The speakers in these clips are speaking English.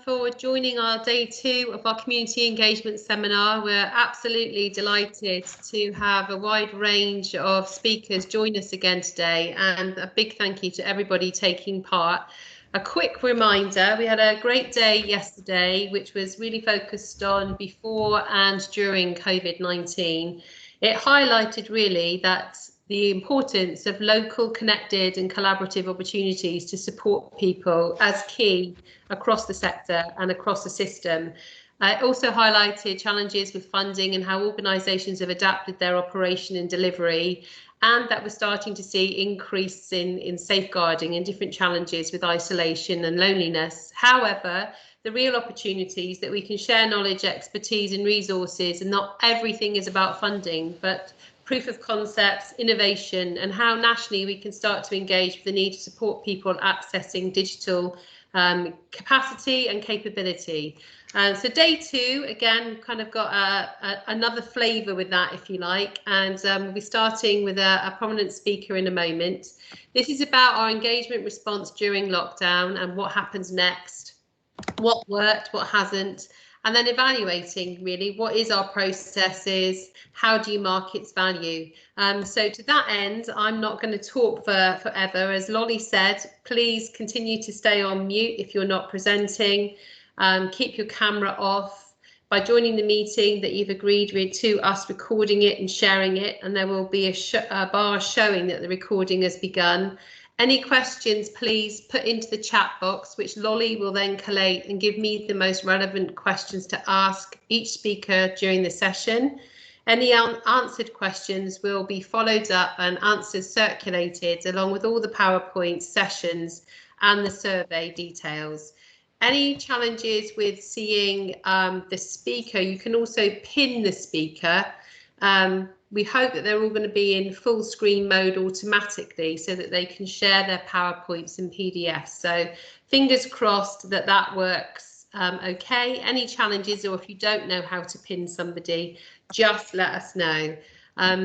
for joining our day 2 of our community engagement seminar. We're absolutely delighted to have a wide range of speakers join us again today, and a big thank you to everybody taking part. A quick reminder, we had a great day yesterday, which was really focused on before and during COVID-19. It highlighted really that the importance of local, connected and collaborative opportunities to support people as key across the sector and across the system. It also highlighted challenges with funding and how organisations have adapted their operation and delivery, and that we're starting to see increase in safeguarding and different challenges with isolation and loneliness. However, the real opportunities that we can share knowledge, expertise and resources, and not everything is about funding, but proof of concepts, innovation, and how nationally we can start to engage with the need to support people accessing digital capacity and capability. So day 2, again, kind of got another flavour with that, if you like, and we'll be starting with a prominent speaker in a moment. This is about our engagement response during lockdown and what happens next, what worked, what hasn't, and then evaluating really what is our processes, how do you mark its value. So to that end, I'm not going to talk for forever. As Lolly said, please continue to stay on mute if you're not presenting. Keep your camera off. By joining the meeting that you've agreed with to us recording it and sharing it, and there will be a bar showing that the recording has begun. Any questions, please put into the chat box, which Lolly will then collate and give me the most relevant questions to ask each speaker during the session. Any unanswered questions will be followed up and answers circulated along with all the PowerPoint sessions and the survey details. Any challenges with seeing the speaker, you can also pin the speaker. We hope that they're all going to be in full screen mode automatically so that they can share their PowerPoints and PDFs. So fingers crossed that that works okay. Any challenges, or if you don't know how to pin somebody, just let us know.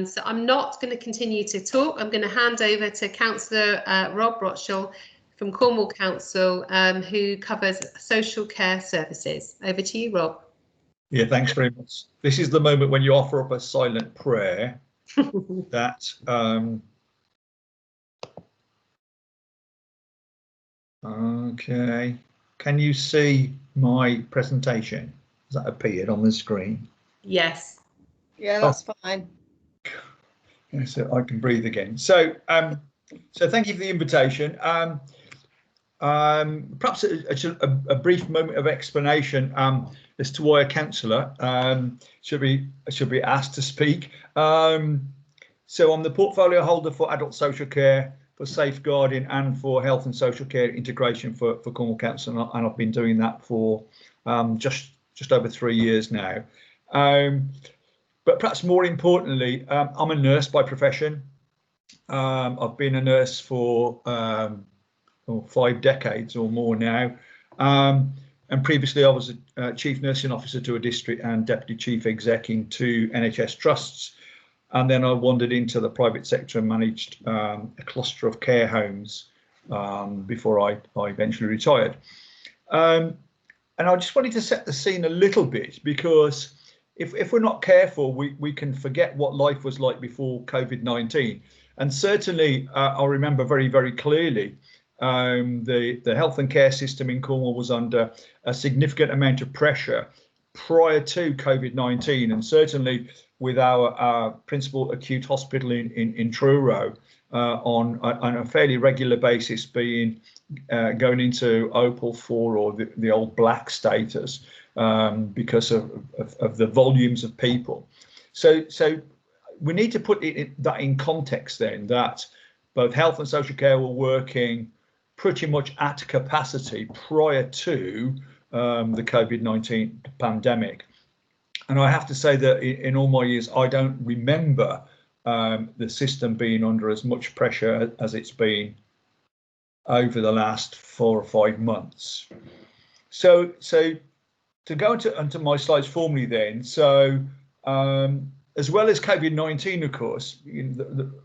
So I'm not going to continue to talk. I'm going to hand over to Councillor Rob Rotchall from Cornwall Council, who covers social care services. Over to you, Rob. Yeah, thanks very much. This is the moment when you offer up a silent prayer that okay. Can you see my presentation? Has that appeared on the screen? Yes. Yeah, that's fine. Yeah, so I can breathe again. So so thank you for the invitation. Perhaps a brief moment of explanation as to why a councillor should be asked to speak. So I'm the portfolio holder for adult social care, for safeguarding and for health and social care integration for Cornwall Council, and I've been doing that for just over 3 years now. But perhaps more importantly, I'm a nurse by profession. I've been a nurse for 5 decades or more now, and previously I was a chief nursing officer to a district and deputy chief exec in 2 NHS trusts, and then I wandered into the private sector and managed a cluster of care homes before I eventually retired. And I just wanted to set the scene a little bit, because if we're not careful, we can forget what life was like before COVID-19. And certainly I remember very, very clearly the health and care system in Cornwall was under a significant amount of pressure prior to COVID-19, and certainly with our principal acute hospital in Truro on a fairly regular basis being going into Opal 4 or the old black status because of the volumes of people. So we need to put that in context then, that both health and social care were working pretty much at capacity prior to the COVID-19 pandemic. And I have to say that in all my years, I don't remember the system being under as much pressure as it's been over the last 4 or 5 months. So to go into my slides formally then, so as well as COVID-19, of course,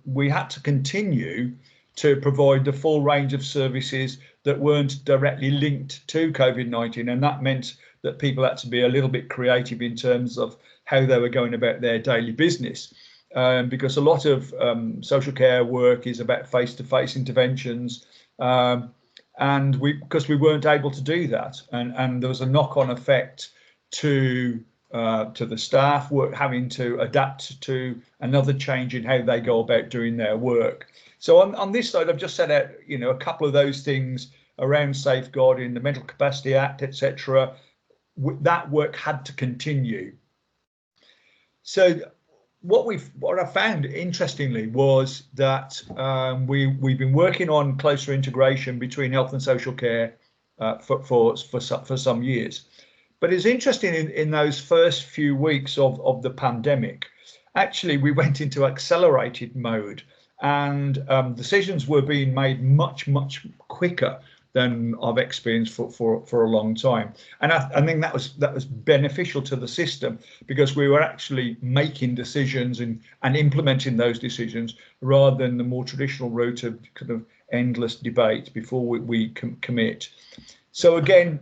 we had to continue to provide the full range of services that weren't directly linked to COVID-19, and that meant that people had to be a little bit creative in terms of how they were going about their daily business, because a lot of social care work is about face-to-face interventions, and because we weren't able to do that, and there was a knock-on effect to the staff having to adapt to another change in how they go about doing their work. So on this slide, I've just set out, a couple of those things around safeguarding, the Mental Capacity Act, etc. That work had to continue. So what I found interestingly was that we've been working on closer integration between health and social care for some years. But it's interesting in those first few weeks of the pandemic, actually we went into accelerated mode, and decisions were being made much quicker than I've experienced for a long time. And I think that was beneficial to the system, because we were actually making decisions and implementing those decisions rather than the more traditional route of kind of endless debate before we commit. So again,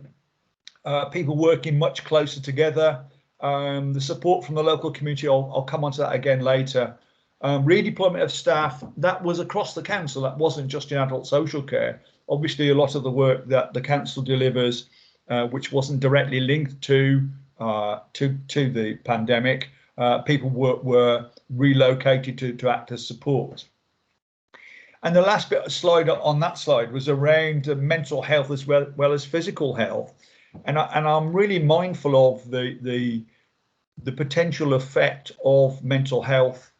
people working much closer together, the support from the local community, I'll come on to that again later. Redeployment of staff, that was across the council, that wasn't just in adult social care. Obviously, a lot of the work that the council delivers, which wasn't directly linked to the pandemic, people were relocated to act as support. And the last bit of slide on that slide was around mental health as well as physical health. And I'm really mindful of the potential effect of mental health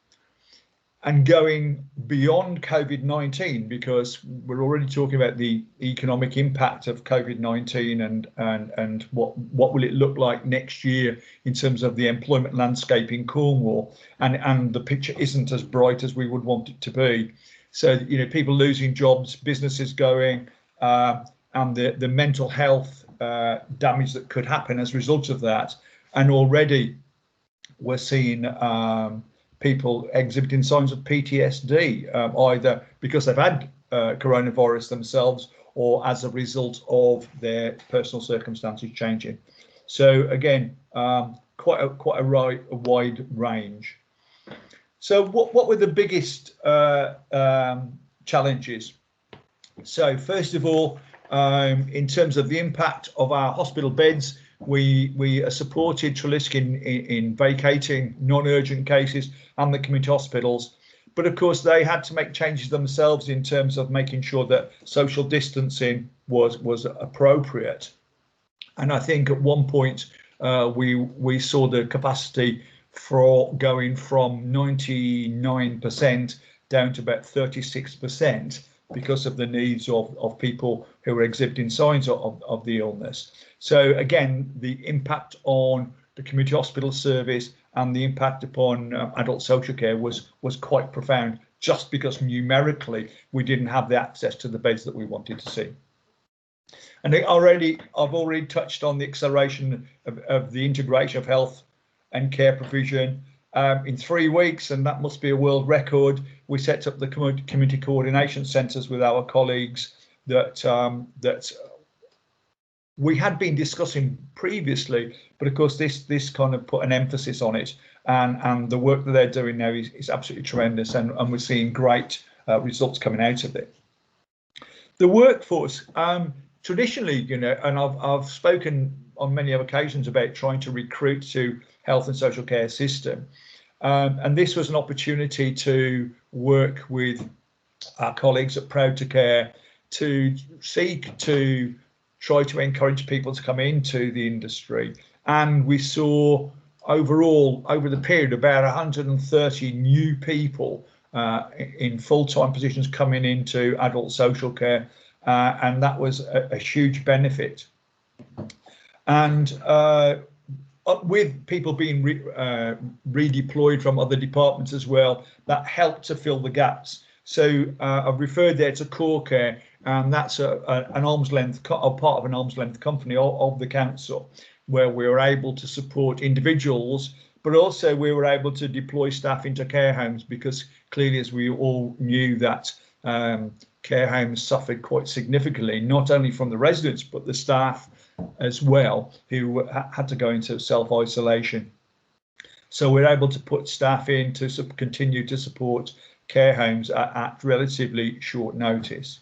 and going beyond COVID-19, because we're already talking about the economic impact of COVID-19 and what will it look like next year in terms of the employment landscape in Cornwall, and the picture isn't as bright as we would want it to be. So people losing jobs, businesses going, and the mental health damage that could happen as a result of that. And already we're seeing people exhibiting signs of PTSD, either because they've had coronavirus themselves or as a result of their personal circumstances changing. So again, quite a wide range. So what were the biggest challenges? So first of all, in terms of the impact of our hospital beds, we supported Trelisk in vacating non-urgent cases and the community hospitals, but of course they had to make changes themselves in terms of making sure that social distancing was appropriate. And I think at one point we saw the capacity for going from 99% down to about 36%. Because of the needs of people who are exhibiting signs of the illness. So again, the impact on the community hospital service and the impact upon adult social care was quite profound, just because numerically we didn't have the access to the beds that we wanted to see. And I've already touched on the acceleration of the integration of health and care provision. In 3 weeks, and that must be a world record, we set up the community coordination centres with our colleagues that we had been discussing previously, but of course this kind of put an emphasis on it, and the work that they're doing now is absolutely tremendous, and we're seeing great results coming out of it. The workforce, traditionally, and I've spoken on many other occasions about trying to recruit to health and social care system. And this was an opportunity to work with our colleagues at Proud to Care to seek to try to encourage people to come into the industry. And we saw overall, over the period, about 130 new people in full-time positions coming into adult social care. And that was a huge benefit. And with people being redeployed from other departments as well, that helped to fill the gaps. So I've referred there to Core Care, and that's an arm's length, a part of an arm's length company of the council, where we were able to support individuals, but also we were able to deploy staff into care homes, because clearly, as we all knew, that care homes suffered quite significantly, not only from the residents but the staff as well, who had to go into self-isolation. So we're able to put staff in to continue to support care homes at relatively short notice.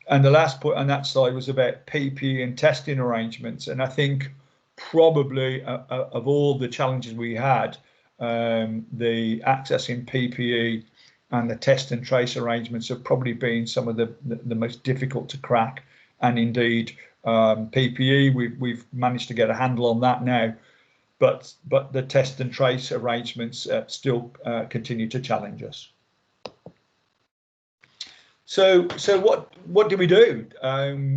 And the last point on that side was about PPE and testing arrangements. And I think probably of all the challenges we had, the accessing PPE and the test and trace arrangements have probably been some of the most difficult to crack. And indeed, PPE, we've managed to get a handle on that now, but the test and trace arrangements still continue to challenge us. So what did we do?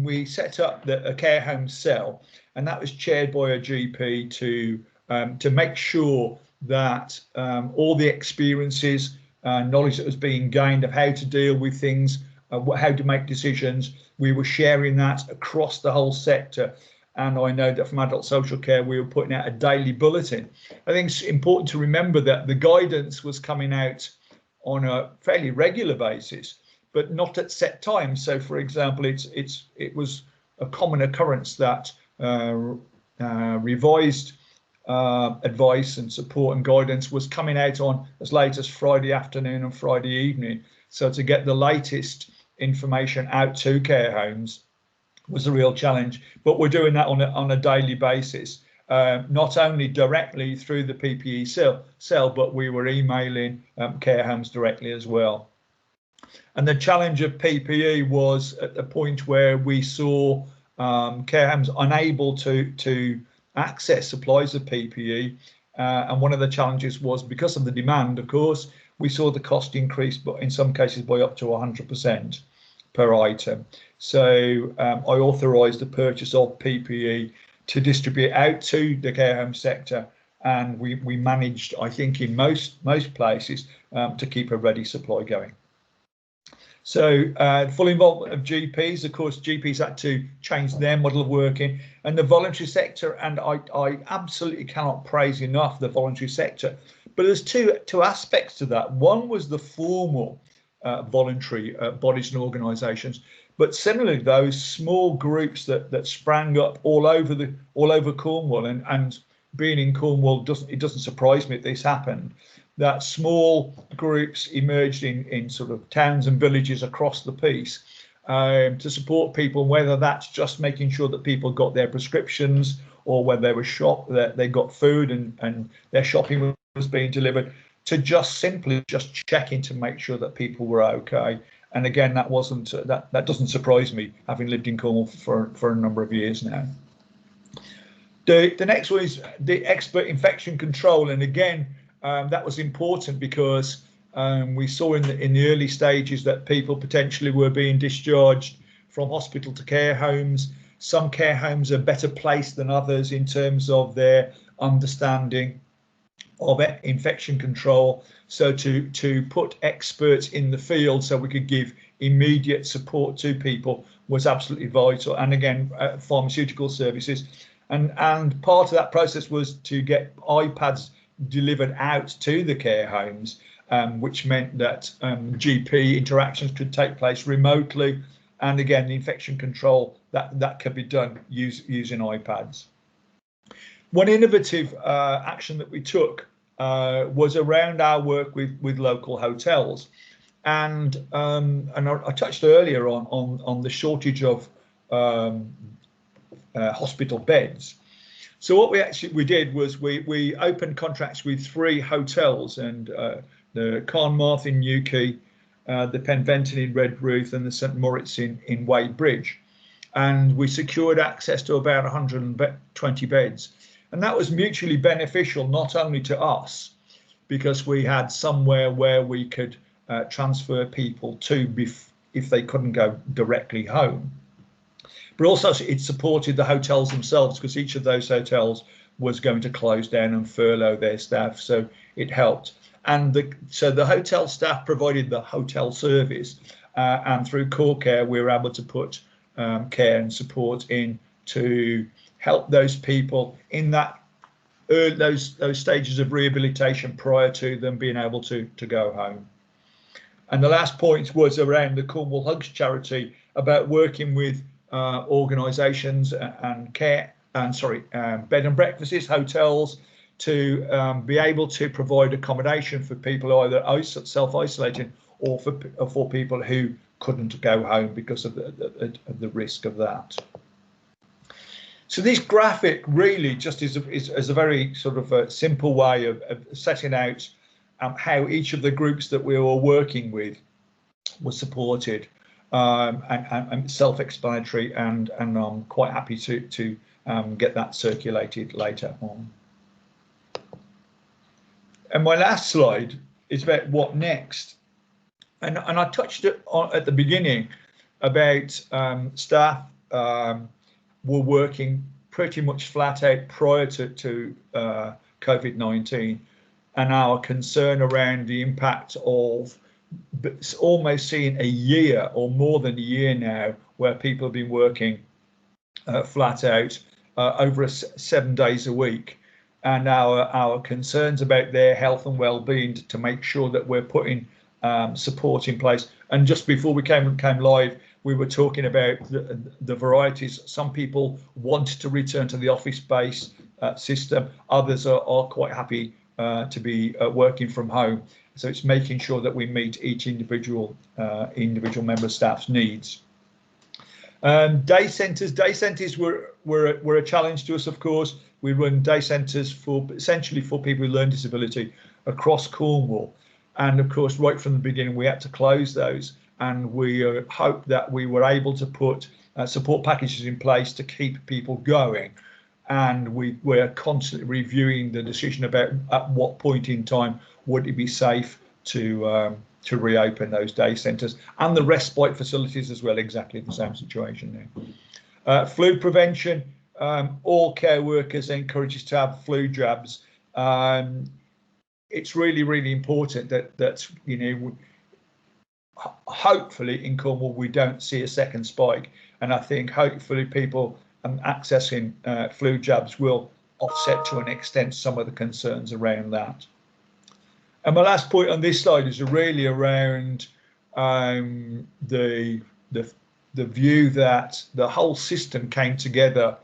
We set up a care home cell, and that was chaired by a GP to make sure that all the experiences, knowledge that was being gained of how to deal with things, how to make decisions, we were sharing that across the whole sector. And I know that from adult social care, we were putting out a daily bulletin. I think it's important to remember that the guidance was coming out on a fairly regular basis, but not at set times. So, for example, it was a common occurrence that revised advice and support and guidance was coming out on as late as Friday afternoon and Friday evening. So to get the latest information out to care homes was a real challenge, but we're doing that on a daily basis, not only directly through the PPE cell, but we were emailing care homes directly as well. And the challenge of PPE was at the point where we saw care homes unable to access supplies of PPE, and one of the challenges was because of the demand, of course, we saw the cost increase, but in some cases by up to 100% per item. So I authorised the purchase of PPE to distribute out to the care home sector, and we managed, I think, in most places to keep a ready supply going. So full involvement of GPs, of course, GPs had to change their model of working, and the voluntary sector, and I absolutely cannot praise enough the voluntary sector, but there's two aspects to that. One was the formal voluntary bodies and organisations, but similarly those small groups that sprang up all over Cornwall, and being in Cornwall, it doesn't surprise me that this happened, that small groups emerged in sort of towns and villages across the piece to support people, whether that's just making sure that people got their prescriptions, or whether they were that they got food and their shopping was being delivered, to just simply checking to make sure that people were okay. And again, that doesn't surprise me, having lived in Cornwall for a number of years now. The next one is the expert infection control, and again, that was important because we saw in the early stages that people potentially were being discharged from hospital to care homes. Some care homes are better placed than others in terms of their understanding of infection control. So to put experts in the field so we could give immediate support to people was absolutely vital. And again, pharmaceutical services. And part of that process was to get iPads delivered out to the care homes, which meant that GP interactions could take place remotely, and again the infection control that could be done using iPads. One innovative action that we took was around our work with local hotels, and I touched earlier on the shortage of hospital beds. So what we did was we opened contracts with 3 hotels, and the Cornwall in Newquay, the Penventon in Redruth, and the St Moritz in Wadebridge, and we secured access to about 120 beds, and that was mutually beneficial not only to us because we had somewhere where we could transfer people to if they couldn't go directly home, but also it supported the hotels themselves, because each of those hotels was going to close down and furlough their staff, so it helped. And so the hotel staff provided the hotel service, and through Core Care we were able to put care and support in to help those people in those stages of rehabilitation prior to them being able to go home. And the last point was around the Cornwall Hugs charity, about working with organisations and care and bed and breakfasts, hotels, to be able to provide accommodation for people either self-isolating or for people who couldn't go home because of the risk of that. So this graphic really just is a very sort of a simple way of setting out how each of the groups that we were working with was supported, and self-explanatory, and I'm quite happy to get that circulated later on. And my last slide is about what next, and I touched it on at the beginning about staff were working pretty much flat out prior to COVID-19, and our concern around the impact of almost seeing a year or more than a year now where people have been working flat out over 7 days a week, and our concerns about their health and well-being, to make sure that we're putting support in place. And just before we came live, we were talking about the varieties. Some people want to return to the office-based system. Others are quite happy to be working from home. So it's making sure that we meet each individual member of staff's needs. Day centres were a challenge to us, of course. We run day centres essentially for people with learning disability across Cornwall, and of course right from the beginning we had to close those, and we hope that we were able to put support packages in place to keep people going, and we're constantly reviewing the decision about at what point in time would it be safe to reopen those day centres, and the respite facilities as well, exactly the same situation now. Flu prevention, all care workers encouraged to have flu jabs. It's really important that you know, hopefully in Cornwall we don't see a second spike, and I think hopefully people accessing flu jabs will offset to an extent some of the concerns around that. And my last point on this slide is really around the view that the whole system came together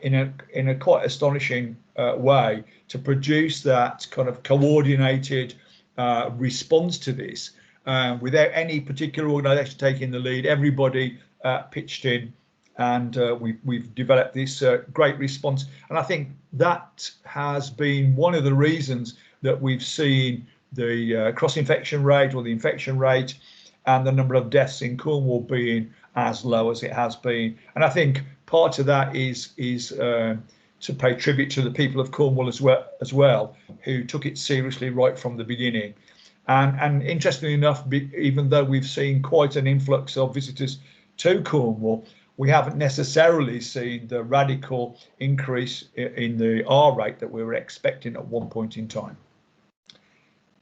in a quite astonishing way to produce that kind of coordinated response to this, without any particular organisation taking the lead. Everybody pitched in, and we've developed this great response. And I think that has been one of the reasons that we've seen the cross-infection rate, or the infection rate, and the number of deaths in Cornwall being as low as it has been. And I think part of that is to pay tribute to the people of Cornwall as well, who took it seriously right from the beginning. And interestingly enough, even though we've seen quite an influx of visitors to Cornwall, we haven't necessarily seen the radical increase in the R rate that we were expecting at one point in time.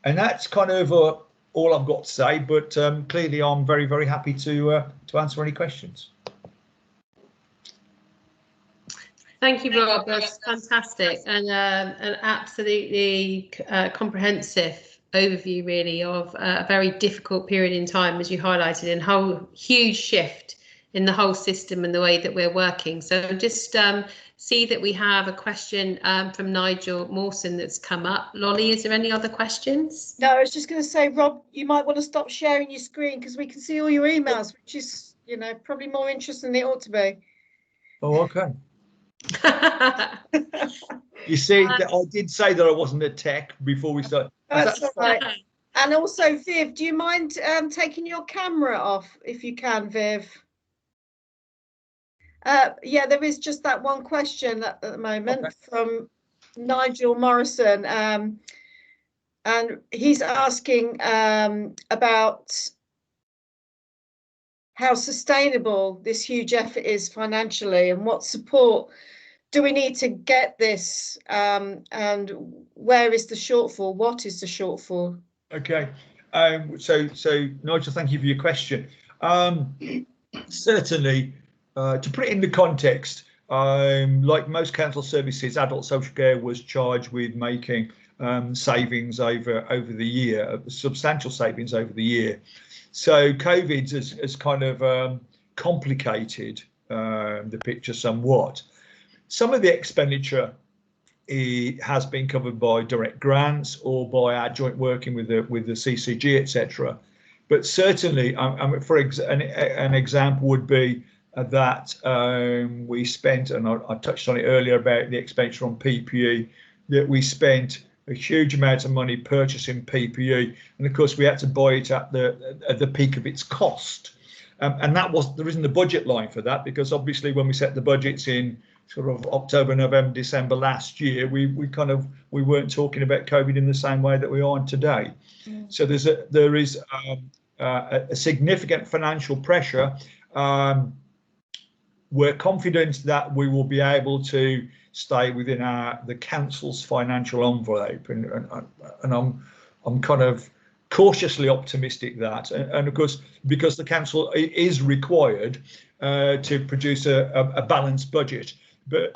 And that's kind of all I've got to say, but clearly I'm very happy to answer any questions. Thank you, Rob. That's fantastic, and an absolutely comprehensive overview, really, of a very difficult period in time, as you highlighted, and whole huge shift in the whole system and the way that we're working. So just see that we have a question from Nigel Mawson that's come up. Lolly, is there any other questions? No, I was just going to say, Rob, you might want to stop sharing your screen, because we can see all your emails, which is, you know, probably more interesting than it ought to be. Oh, okay. You see, I did say that I wasn't a tech before we started. That's all right. And also, Viv, do you mind taking your camera off if you can, Viv? Yeah, there is just that one question at the moment from Nigel Morrison, and he's asking about how sustainable this huge effort is financially, and what support do we need to get this, and where is the shortfall? What is the shortfall? Okay, so Nigel, thank you for your question. Certainly, to put it into context, like most council services, adult social care was charged with making savings over the year, substantial savings over the year. So COVID has kind of complicated the picture somewhat. Some of the expenditure has been covered by direct grants or by our joint working with the CCG, etc. But certainly, for an example would be that we spent, and I touched on it earlier about the expenditure on PPE, that we spent a huge amount of money purchasing PPE, and of course we had to buy it at the peak of its cost, and there isn't a budget line for that, because obviously when we set the budgets in sort of October, November, December last year, we weren't talking about COVID in the same way that we are today. So there is a significant financial pressure. We're confident that we will be able to stay within the council's financial envelope, and I'm kind of cautiously optimistic that, and of course, because the council is required to produce a balanced budget, but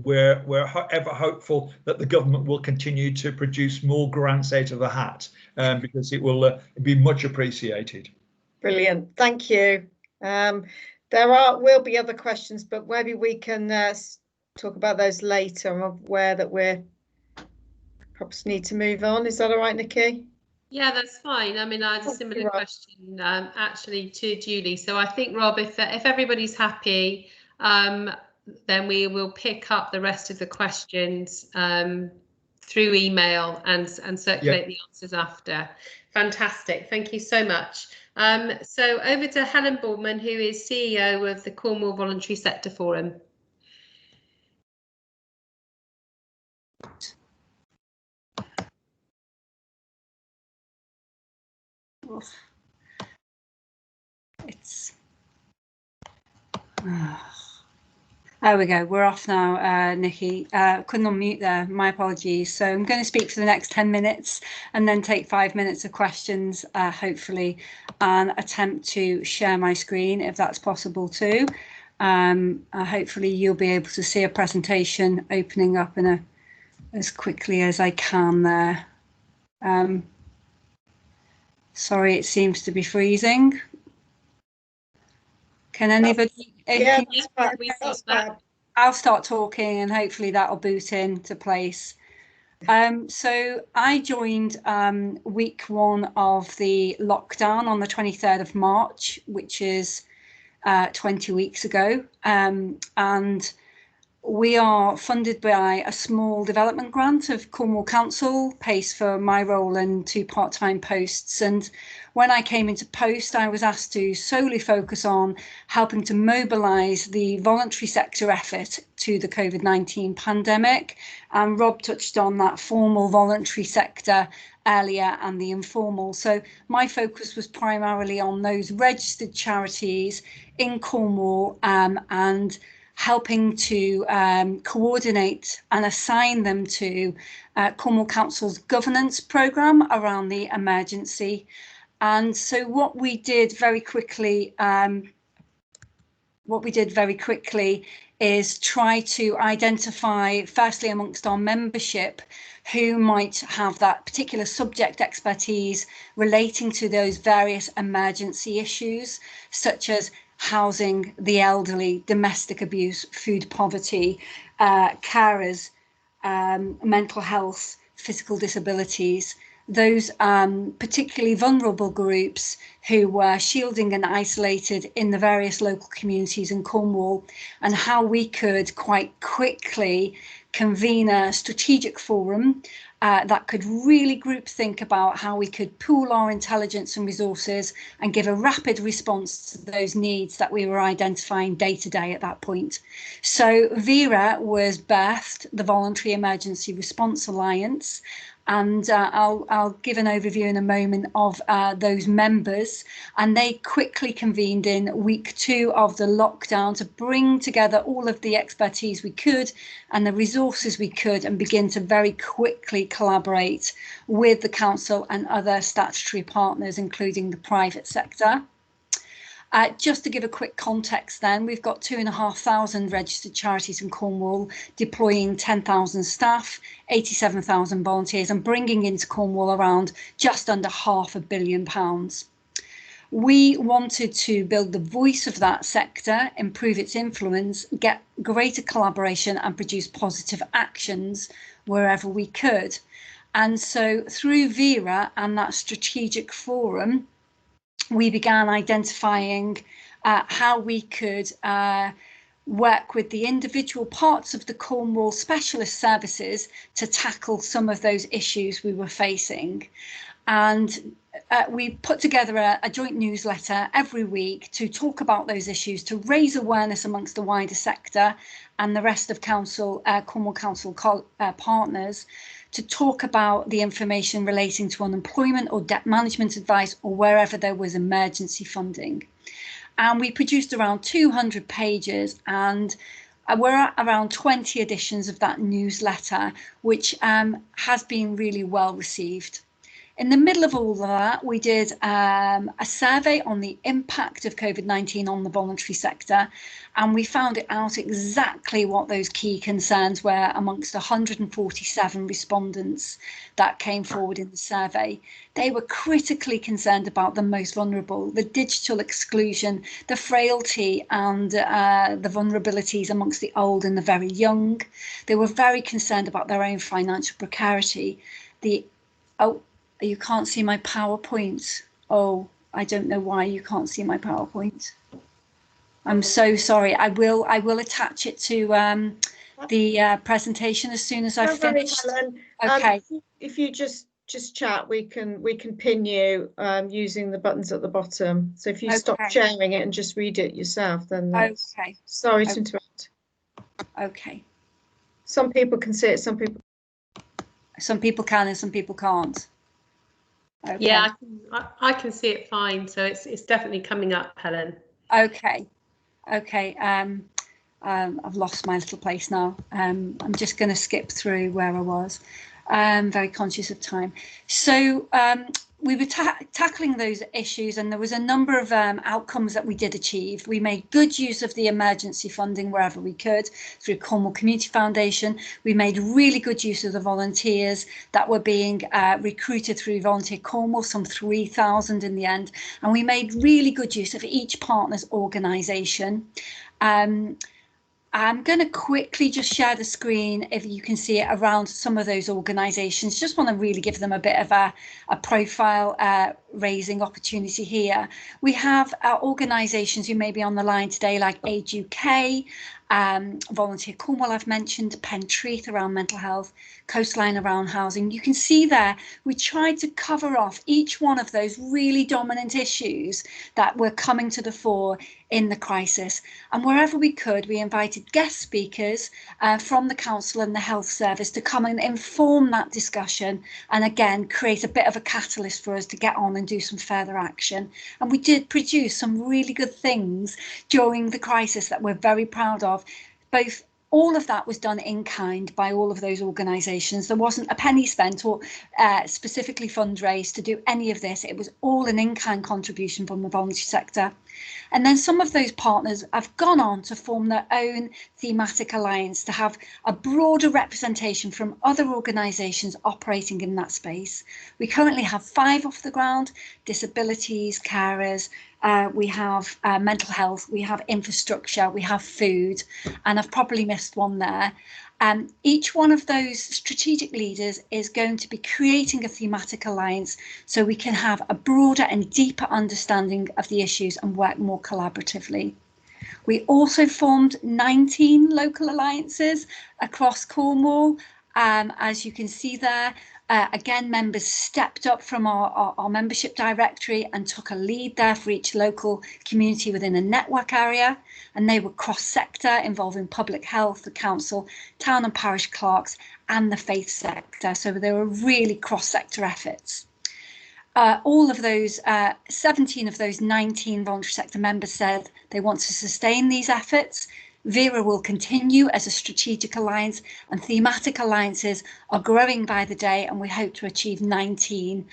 we're ever hopeful that the government will continue to produce more grants out of the hat, because it will be much appreciated. Brilliant, thank you. There will be other questions, but maybe we can talk about those later. I'm aware that we perhaps need to move on. Is that all right, Nikki? Yeah, that's fine. I mean, I had a similar question actually to Julie. So I think, Rob, if everybody's happy, then we will pick up the rest of the questions through email and circulate the answers after. Fantastic. Thank you so much. So over to Helen Boardman, who is CEO of the Cornwall Voluntary Sector Forum. There we go, we're off now, Nikki. Couldn't unmute there, my apologies. So I'm going to speak for the next 10 minutes and then take 5 minutes of questions, hopefully, and attempt to share my screen if that's possible too. Hopefully you'll be able to see a presentation opening up as quickly as I can there. Sorry, it seems to be freezing. Can anybody? Yeah, I'll start talking and hopefully that'll boot into place. So I joined week 1 of the lockdown on the 23rd of March, which is 20 weeks ago. And we are funded by a small development grant of Cornwall Council, pays for my role and 2 part-time posts. And when I came into post, I was asked to solely focus on helping to mobilise the voluntary sector effort to the COVID-19 pandemic. And Rob touched on that formal voluntary sector earlier and the informal. So my focus was primarily on those registered charities in Cornwall and helping to coordinate and assign them to Cornwall Council's governance programme around the emergency. And so what we did very quickly is try to identify, firstly amongst our membership, who might have that particular subject expertise relating to those various emergency issues, such as housing the elderly, domestic abuse, food poverty, carers, mental health, physical disabilities, those particularly vulnerable groups who were shielding and isolated in the various local communities in Cornwall, and how we could quite quickly convene a strategic forum that could really group think about how we could pool our intelligence and resources and give a rapid response to those needs that we were identifying day to day at that point. So VERA was birthed, the Voluntary Emergency Response Alliance, and I'll give an overview in a moment of those members, and they quickly convened in week 2 of the lockdown to bring together all of the expertise we could and the resources we could and begin to very quickly collaborate with the council and other statutory partners, including the private sector. Just to give a quick context then, we've got 2,500 registered charities in Cornwall, deploying 10,000 staff, 87,000 volunteers, and bringing into Cornwall around just under £500 million. We wanted to build the voice of that sector, improve its influence, get greater collaboration and produce positive actions wherever we could. And so through Vera and that strategic forum, we began identifying how we could work with the individual parts of the Cornwall specialist services to tackle some of those issues we were facing. And we put together a joint newsletter every week to talk about those issues, to raise awareness amongst the wider sector and the rest of Cornwall Council partners, to talk about the information relating to unemployment or debt management advice or wherever there was emergency funding. And we produced around 200 pages, and we're at around 20 editions of that newsletter, which has been really well received. In the middle of all of that, we did a survey on the impact of COVID-19 on the voluntary sector, and we found it out exactly what those key concerns were amongst 147 respondents that came forward in the survey. They were critically concerned about the most vulnerable, the digital exclusion, the frailty and the vulnerabilities amongst the old and the very young. They were very concerned about their own financial precarity. You can't see my PowerPoint. Oh, I don't know why you can't see my PowerPoint. I'm so sorry. I will attach it to the presentation as soon as I've finished. Helen. Okay. If you just chat, we can pin you using the buttons at the bottom. So if you stop sharing it and just read it yourself, then that's... Okay. Sorry to interrupt. Okay. Some people can see it. Some people can, and some people can't. Okay. Yeah, I can see it fine. So it's definitely coming up, Helen. Okay. I've lost my little place now. I'm just going to skip through where I was. Very conscious of time. So we were tackling those issues, and there was a number of outcomes that we did achieve. We made good use of the emergency funding wherever we could through Cornwall Community Foundation. We made really good use of the volunteers that were being recruited through Volunteer Cornwall, some 3,000 in the end. And we made really good use of each partner's organisation. I'm going to quickly just share the screen if you can see it around some of those organisations. Just want to really give them a bit of a profile raising opportunity here. We have organisations who may be on the line today, like Age UK, Volunteer Cornwall I've mentioned, Pentraeth around mental health, Coastline around housing. You can see there we tried to cover off each one of those really dominant issues that were coming to the fore in the crisis, and wherever we could we invited guest speakers from the council and the health service to come and inform that discussion, and again create a bit of a catalyst for us to get on and do some further action. And we did produce some really good things during the crisis that we're very proud of. All of that was done in kind by all of those organisations. There wasn't a penny spent or specifically fundraised to do any of this. It was all an in-kind contribution from the voluntary sector. And then some of those partners have gone on to form their own thematic alliance to have a broader representation from other organisations operating in that space. We currently have 5 off the ground: disabilities, carers, we have mental health, we have infrastructure, we have food, and I've probably missed one there. Each one of those strategic leaders is going to be creating a thematic alliance so we can have a broader and deeper understanding of the issues and work more collaboratively. We also formed 19 local alliances across Cornwall, as you can see there. Again, members stepped up from our membership directory and took a lead there for each local community within a network area, and they were cross-sector, involving public health, the council, town and parish clerks and the faith sector. So they were really cross-sector efforts. All of those 17 of those 19 voluntary sector members said they want to sustain these efforts. Vera will continue as a strategic alliance, and thematic alliances are growing by the day, and we hope to achieve 19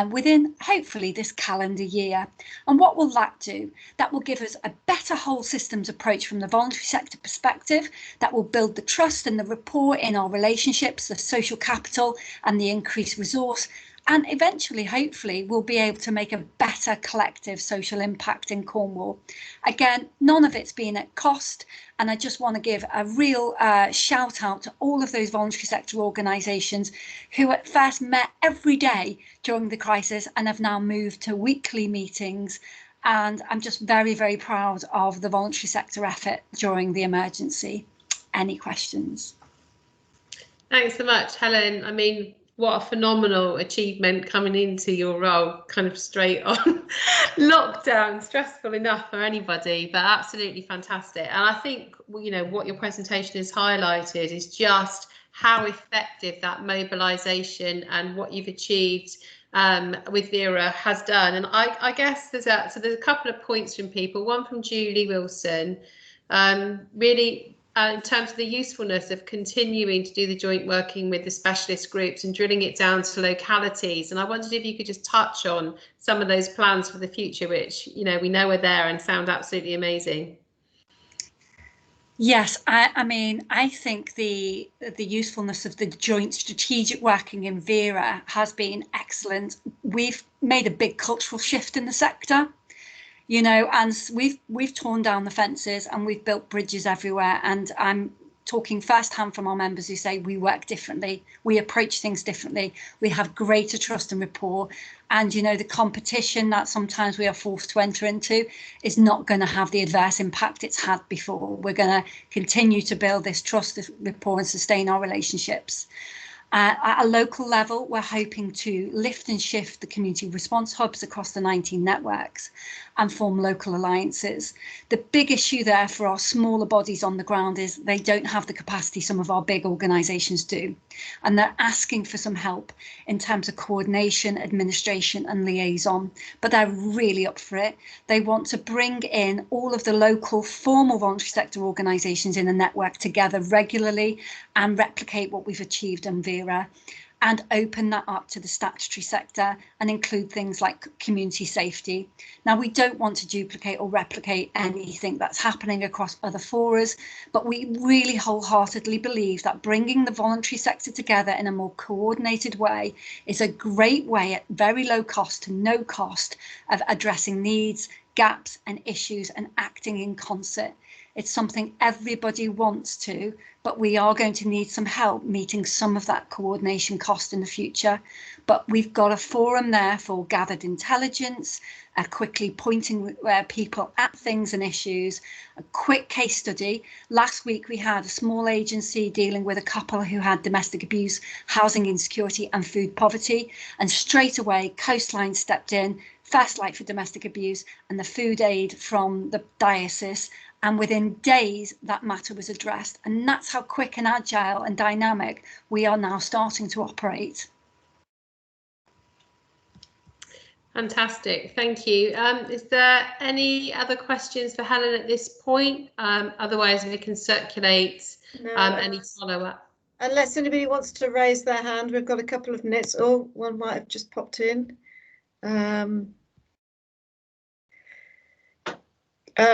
within, hopefully, this calendar year. And what will that do? That will give us a better whole systems approach from the voluntary sector perspective, that will build the trust and the rapport in our relationships, the social capital and the increased resource, and eventually, hopefully, we'll be able to make a better collective social impact in Cornwall. Again, none of it's been at cost, and I just want to give a real shout out to all of those voluntary sector organisations who at first met every day during the crisis and have now moved to weekly meetings. And I'm just very, very proud of the voluntary sector effort during the emergency. Any questions? Thanks so much, Helen. I mean, what a phenomenal achievement coming into your role, kind of straight on lockdown, stressful enough for anybody, but absolutely fantastic. And I think, you know, what your presentation has highlighted is just how effective that mobilisation and what you've achieved with Vera has done. And I guess there's a couple of points from people. One from Julie Wilson, really. In terms of the usefulness of continuing to do the joint working with the specialist groups and drilling it down to localities. And I wondered if you could just touch on some of those plans for the future, which, you know, we know are there and sound absolutely amazing. Yes, I mean, I think the usefulness of the joint strategic working in Vera has been excellent. We've made a big cultural shift in the sector. You know, and we've torn down the fences and we've built bridges everywhere. And I'm talking firsthand from our members who say we work differently, we approach things differently, we have greater trust and rapport. And, you know, the competition that sometimes we are forced to enter into is not going to have the adverse impact it's had before. We're going to continue to build this trust, this rapport, and sustain our relationships. At a local level, we're hoping to lift and shift the community response hubs across the 19 networks and form local alliances. The big issue there for our smaller bodies on the ground is they don't have the capacity some of our big organisations do. And they're asking for some help in terms of coordination, administration and liaison, but they're really up for it. They want to bring in all of the local formal voluntary sector organisations in a network together regularly and replicate what we've achieved in Vera, and open that up to the statutory sector and include things like community safety. Now, we don't want to duplicate or replicate anything that's happening across other forums, but we really wholeheartedly believe that bringing the voluntary sector together in a more coordinated way is a great way at very low cost to no cost of addressing needs, gaps and issues and acting in concert. It's something everybody wants to, but we are going to need some help meeting some of that coordination cost in the future. But we've got a forum there for gathered intelligence, quickly pointing people at things and issues, a quick case study. Last week we had a small agency dealing with a couple who had domestic abuse, housing insecurity and food poverty, and straight away Coastline stepped in, First Light for domestic abuse and the food aid from the diocese. And within days, that matter was addressed. And that's how quick and agile and dynamic we are now starting to operate. Fantastic, thank you. Is there any other questions for Helen at this point? Otherwise, we can circulate any follow-up. Unless anybody wants to raise their hand, we've got a couple of minutes. Oh, one might have just popped in.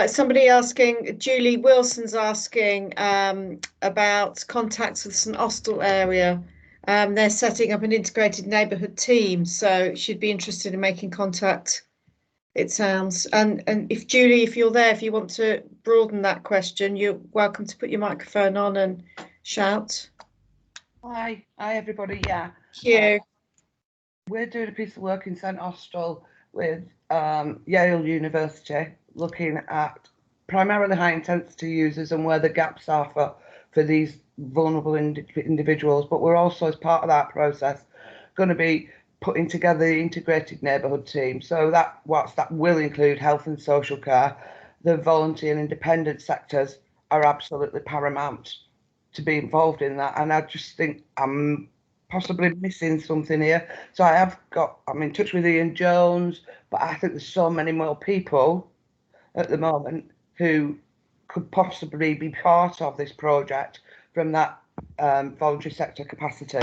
Somebody asking, Julie Wilson's asking about contacts with St Austell area. They're setting up an integrated neighbourhood team, so she'd be interested in making contact, it sounds. And if Julie, if you're there, if you want to broaden that question, you're welcome to put your microphone on and shout. Hi everybody, yeah. Thank you. We're doing a piece of work in St Austell with Yale University, looking at primarily high intensity users and where the gaps are for these vulnerable individuals. But we're also, as part of that process, going to be putting together the integrated neighbourhood team. So that will include health and social care. The voluntary and independent sectors are absolutely paramount to be involved in that. And I just think I'm possibly missing something here. So I'm in touch with Ian Jones, but I think there's so many more people at the moment who could possibly be part of this project from that voluntary sector capacity.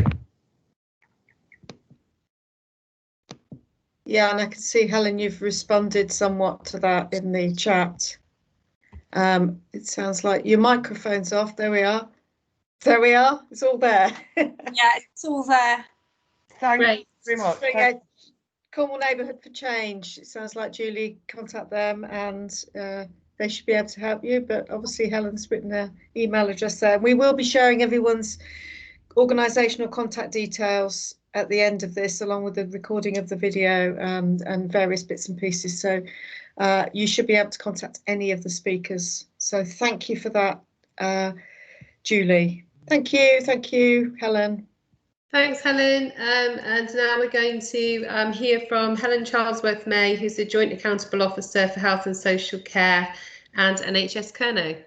Yeah, and I can see, Helen, you've responded somewhat to that in the chat. It sounds like your microphone's off. There we are. There we are. It's all there. Yeah, it's all there. Thank you Great. very much. Cornwall Neighbourhood for Change. It sounds like, Julie, contact them and they should be able to help you. But obviously, Helen's written their email address there. We will be sharing everyone's organisational contact details at the end of this, along with the recording of the video and various bits and pieces. So you should be able to contact any of the speakers. So thank you for that, Julie. Thank you, Helen. Thanks, Helen. And now we're going to hear from Helen Charlesworth-May, who's the Joint Accountable Officer for Health and Social Care and NHS Cllr.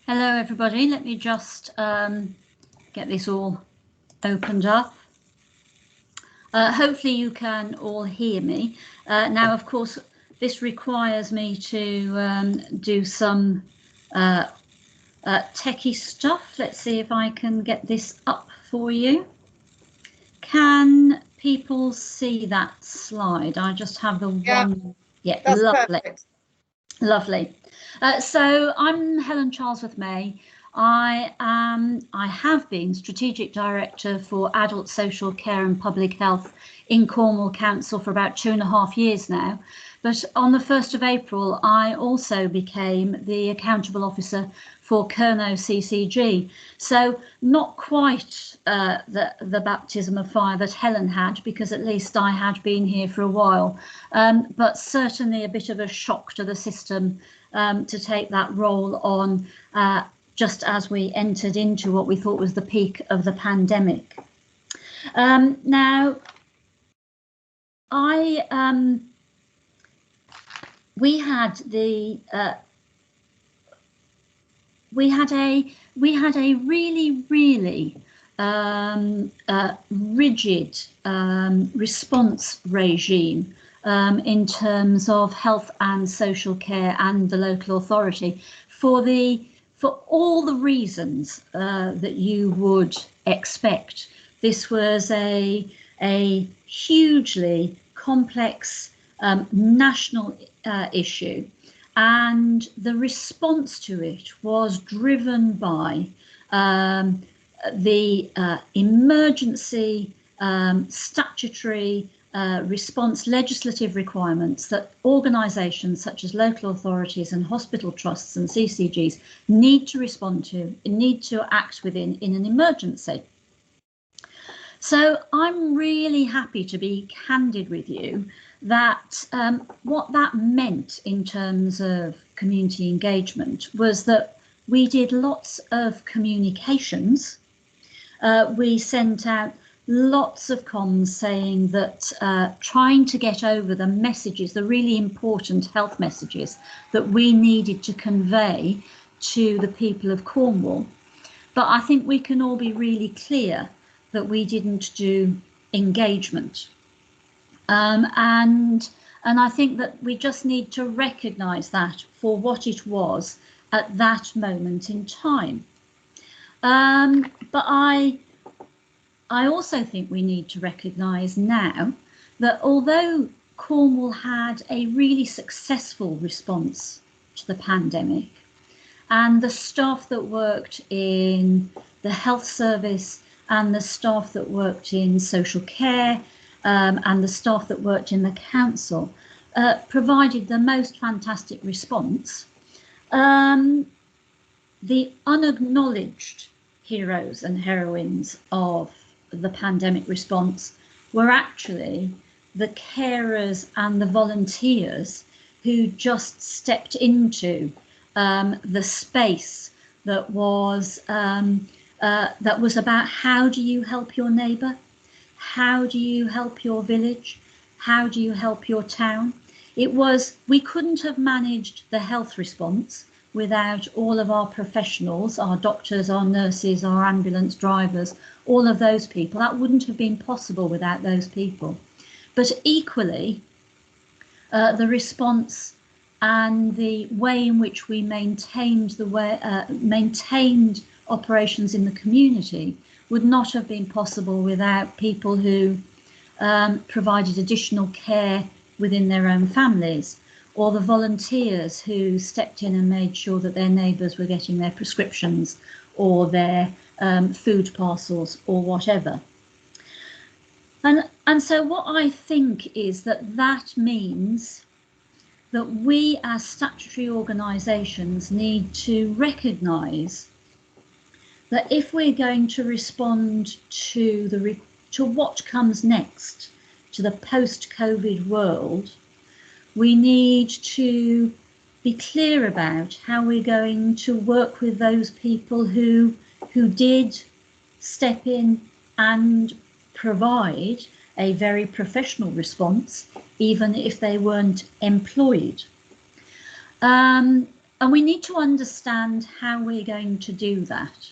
Hello everybody, let me just get this all opened up. Hopefully you can all hear me. Now of course this requires me to do some techie stuff. Let's see if I can get this up for you. Can people see that slide? I just have the one. Yeah, that's lovely. Perfect. Lovely. So I'm Helen Charlesworth-May. I have been Strategic Director for Adult Social Care and Public Health in Cornwall Council for about 2.5 years now. But on the 1st of April, I also became the Accountable Officer for Cllr CCG. So not quite the baptism of fire that Helen had, because at least I had been here for a while, but certainly a bit of a shock to the system to take that role on just as we entered into what we thought was the peak of the pandemic. Now, we had a really rigid response regime in terms of health and social care and the local authority for all the reasons that you would expect. This was a hugely complex national issue, and the response to it was driven by the emergency statutory response legislative requirements that organisations such as local authorities and hospital trusts and CCGs need to respond to, need to act within in an emergency. So I'm really happy to be candid with you that what that meant in terms of community engagement was that we did lots of communications. We sent out lots of comms saying that trying to get over the messages, the really important health messages that we needed to convey to the people of Cornwall. But I think we can all be really clear that we didn't do engagement. And I think that we just need to recognise that for what it was at that moment in time. But I also think we need to recognise now that although Cornwall had a really successful response to the pandemic, and the staff that worked in the health service and the staff that worked in social care and the staff that worked in the council provided the most fantastic response, the unacknowledged heroes and heroines of the pandemic response were actually the carers and the volunteers who just stepped into the space that was about how do you help your neighbour, how do you help your village, how do you help your town. We couldn't have managed the health response without all of our professionals, our doctors, our nurses, our ambulance drivers, all of those people. That wouldn't have been possible without those people. But equally, the response and the way in which we maintained operations in the community would not have been possible without people who provided additional care within their own families, or the volunteers who stepped in and made sure that their neighbours were getting their prescriptions or their food parcels or whatever. And so what I think is that means that we as statutory organisations need to recognise that if we're going to respond to what comes next, to the post-COVID world, we need to be clear about how we're going to work with those people who did step in and provide a very professional response, even if they weren't employed. And we need to understand how we're going to do that.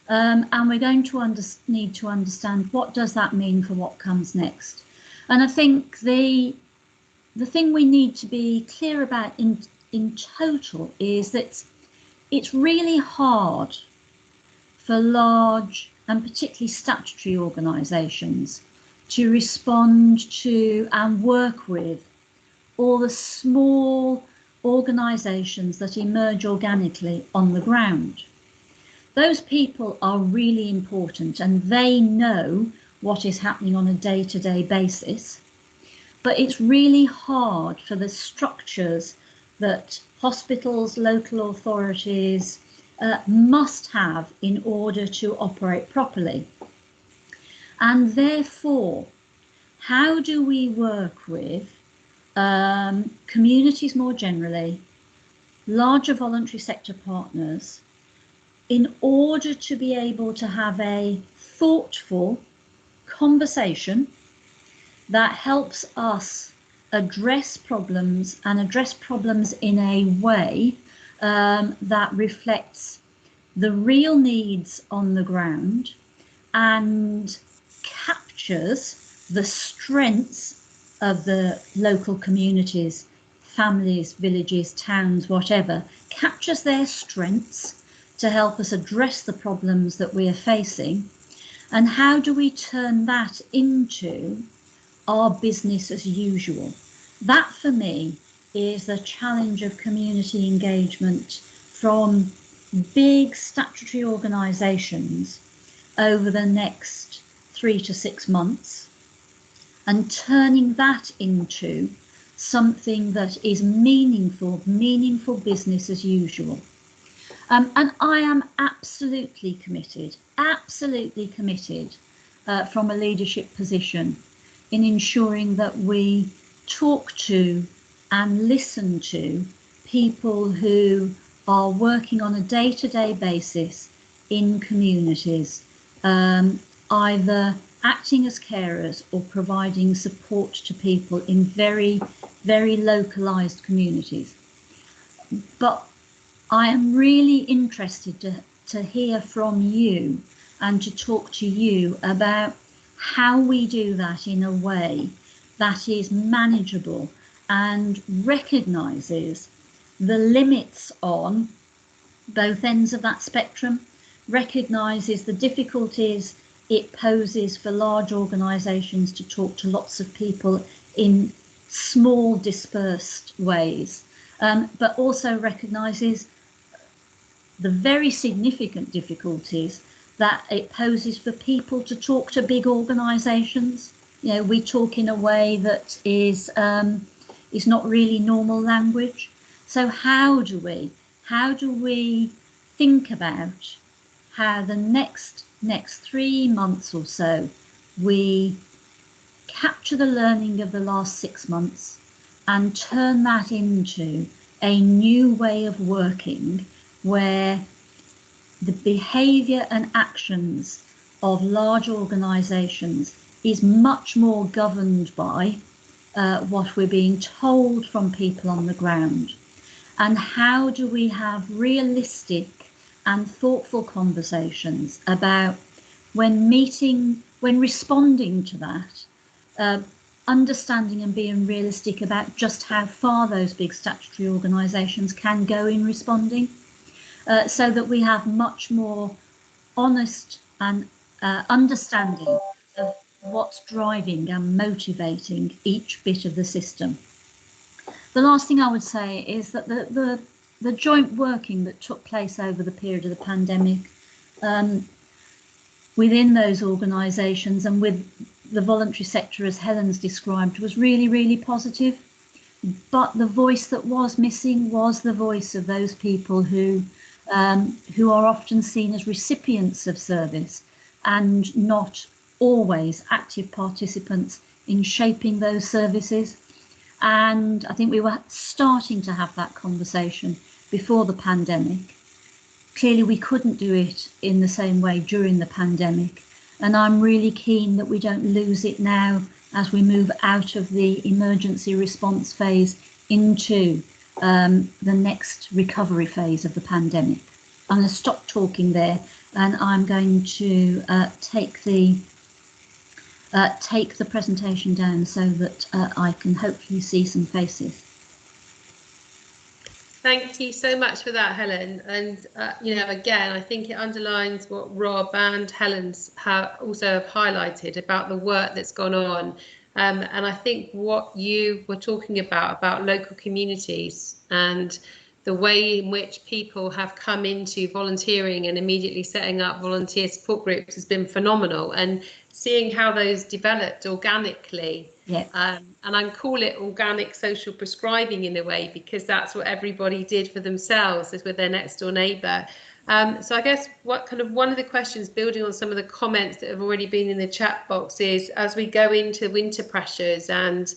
And we're going to need to understand what does that mean for what comes next. And I think the thing we need to be clear about in total is that it's really hard for large and particularly statutory organisations to respond to and work with all the small organisations that emerge organically on the ground. Those people are really important and they know what is happening on a day-to-day basis, but it's really hard for the structures that hospitals, local authorities must have in order to operate properly. And therefore, how do we work with communities more generally, larger voluntary sector partners, in order to be able to have a thoughtful conversation that helps us address problems and address problems in a way that reflects the real needs on the ground and captures the strengths of the local communities, families, villages, towns, whatever, captures their strengths to help us address the problems that we are facing. And how do we turn that into our business as usual? That for me is the challenge of community engagement from big statutory organisations over the next 3 to 6 months, and turning that into something that is meaningful business as usual. And I am absolutely committed from a leadership position in ensuring that we talk to and listen to people who are working on a day-to-day basis in communities, either acting as carers or providing support to people in very, very localised communities. But I am really interested to hear from you and to talk to you about how we do that in a way that is manageable and recognises the limits on both ends of that spectrum, recognises the difficulties it poses for large organisations to talk to lots of people in small dispersed ways, but also recognises the very significant difficulties that it poses for people to talk to big organisations. You know, we talk in a way that is not really normal language. So how do we think about how the next 3 months or so we capture the learning of the last 6 months and turn that into a new way of working where the behaviour and actions of large organisations is much more governed by what we're being told from people on the ground? And how do we have realistic and thoughtful conversations about when responding to that, understanding and being realistic about just how far those big statutory organisations can go in responding, so that we have much more honest and understanding of what's driving and motivating each bit of the system. The last thing I would say is that the joint working that took place over the period of the pandemic within those organisations and with the voluntary sector, as Helen's described, was really, really positive. But the voice that was missing was the voice of those people who are often seen as recipients of service and not always active participants in shaping those services. And I think we were starting to have that conversation before the pandemic. Clearly, we couldn't do it in the same way during the pandemic. And I'm really keen that we don't lose it now as we move out of the emergency response phase into the next recovery phase of the pandemic. I'm going to stop talking there, and I'm going to take the presentation down so that I can hopefully see some faces. Thank you so much for that, Helen. And, you know, again, I think it underlines what Rob and Helen's also have highlighted about the work that's gone on. And I think what you were talking about local communities and the way in which people have come into volunteering and immediately setting up volunteer support groups has been phenomenal. And seeing how those developed organically. Yeah. And I call it organic social prescribing in a way, because that's what everybody did for themselves, as with their next door neighbour. So I guess one of the questions, building on some of the comments that have already been in the chat box, is as we go into winter pressures and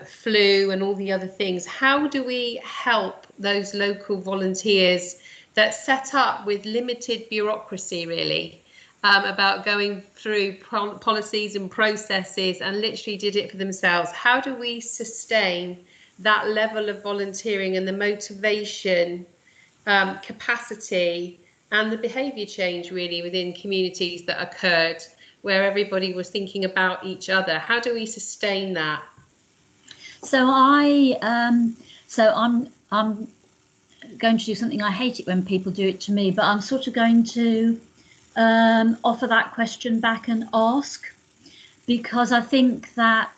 flu and all the other things, how do we help those local volunteers that set up with limited bureaucracy, really? About going through policies and processes and literally did it for themselves. How do we sustain that level of volunteering and the motivation, capacity and the behaviour change really within communities that occurred where everybody was thinking about each other? How do we sustain that? So I'm going to do something. I hate it when people do it to me, but I'm sort of going to offer that question back and ask, because I think that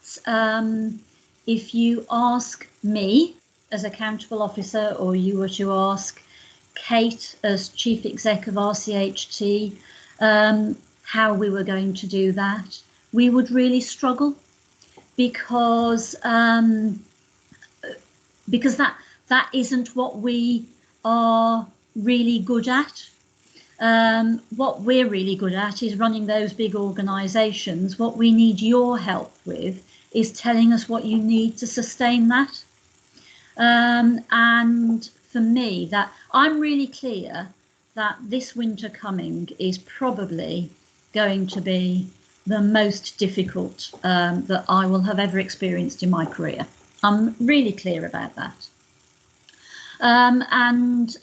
if you ask me as accountable officer, or you were to ask Kate as chief exec of RCHT how we were going to do that, we would really struggle, because that isn't what we are really good at. What we're really good at is running those big organisations. What we need your help with is telling us what you need to sustain that. And for me, that I'm really clear that this winter coming is probably going to be the most difficult that I will have ever experienced in my career. I'm really clear about that. And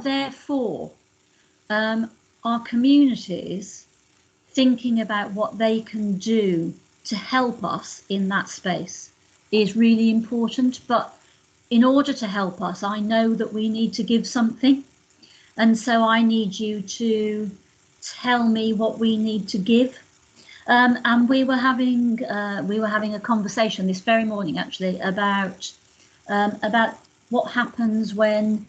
therefore, our communities thinking about what they can do to help us in that space is really important. But in order to help us, I know that we need to give something. And so I need you to tell me what we need to give. And we were having a conversation this very morning, actually, about what happens when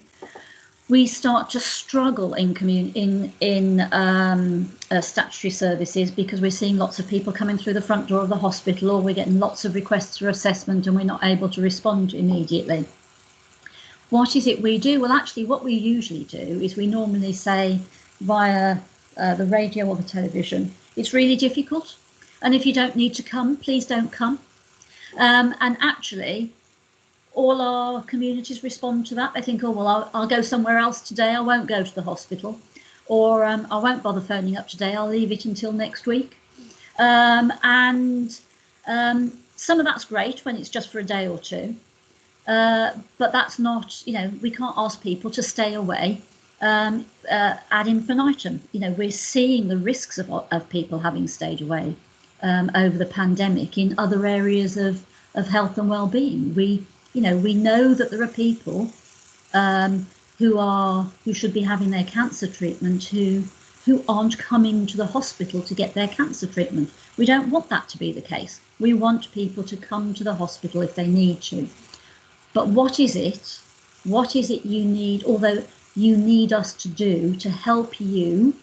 we start to struggle in statutory services, because we're seeing lots of people coming through the front door of the hospital, or we're getting lots of requests for assessment and we're not able to respond immediately. What is it we do? Well, actually, what we usually do is we normally say via the radio or the television, it's really difficult, and if you don't need to come, please don't come. And actually, all our communities respond to that. They think, oh, well, I'll go somewhere else today. I won't go to the hospital, or I won't bother phoning up today. I'll leave it until next week. And some of that's great when it's just for a day or two. But that's not, we can't ask people to stay away ad infinitum. We're seeing the risks of people having stayed away over the pandemic in other areas of health and well-being. We know that there are people who should be having their cancer treatment who aren't coming to the hospital to get their cancer treatment. We don't want that to be the case. We want people to come to the hospital if they need to. But what is it you need, although you need us to do to help you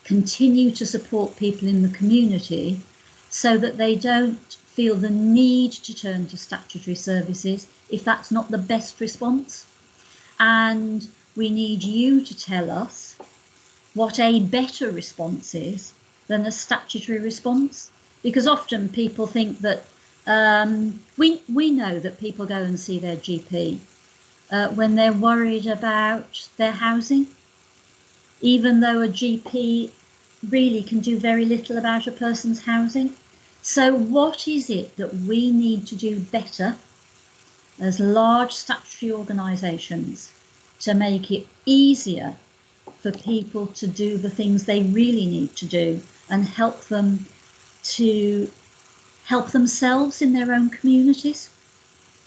continue to support people in the community so that they don't feel the need to turn to statutory services if that's not the best response? And we need you to tell us what a better response is than a statutory response, because often people think that we know that people go and see their GP when they're worried about their housing, even though a GP really can do very little about a person's housing. So what is it that we need to do better as large statutory organisations to make it easier for people to do the things they really need to do and help them to help themselves in their own communities?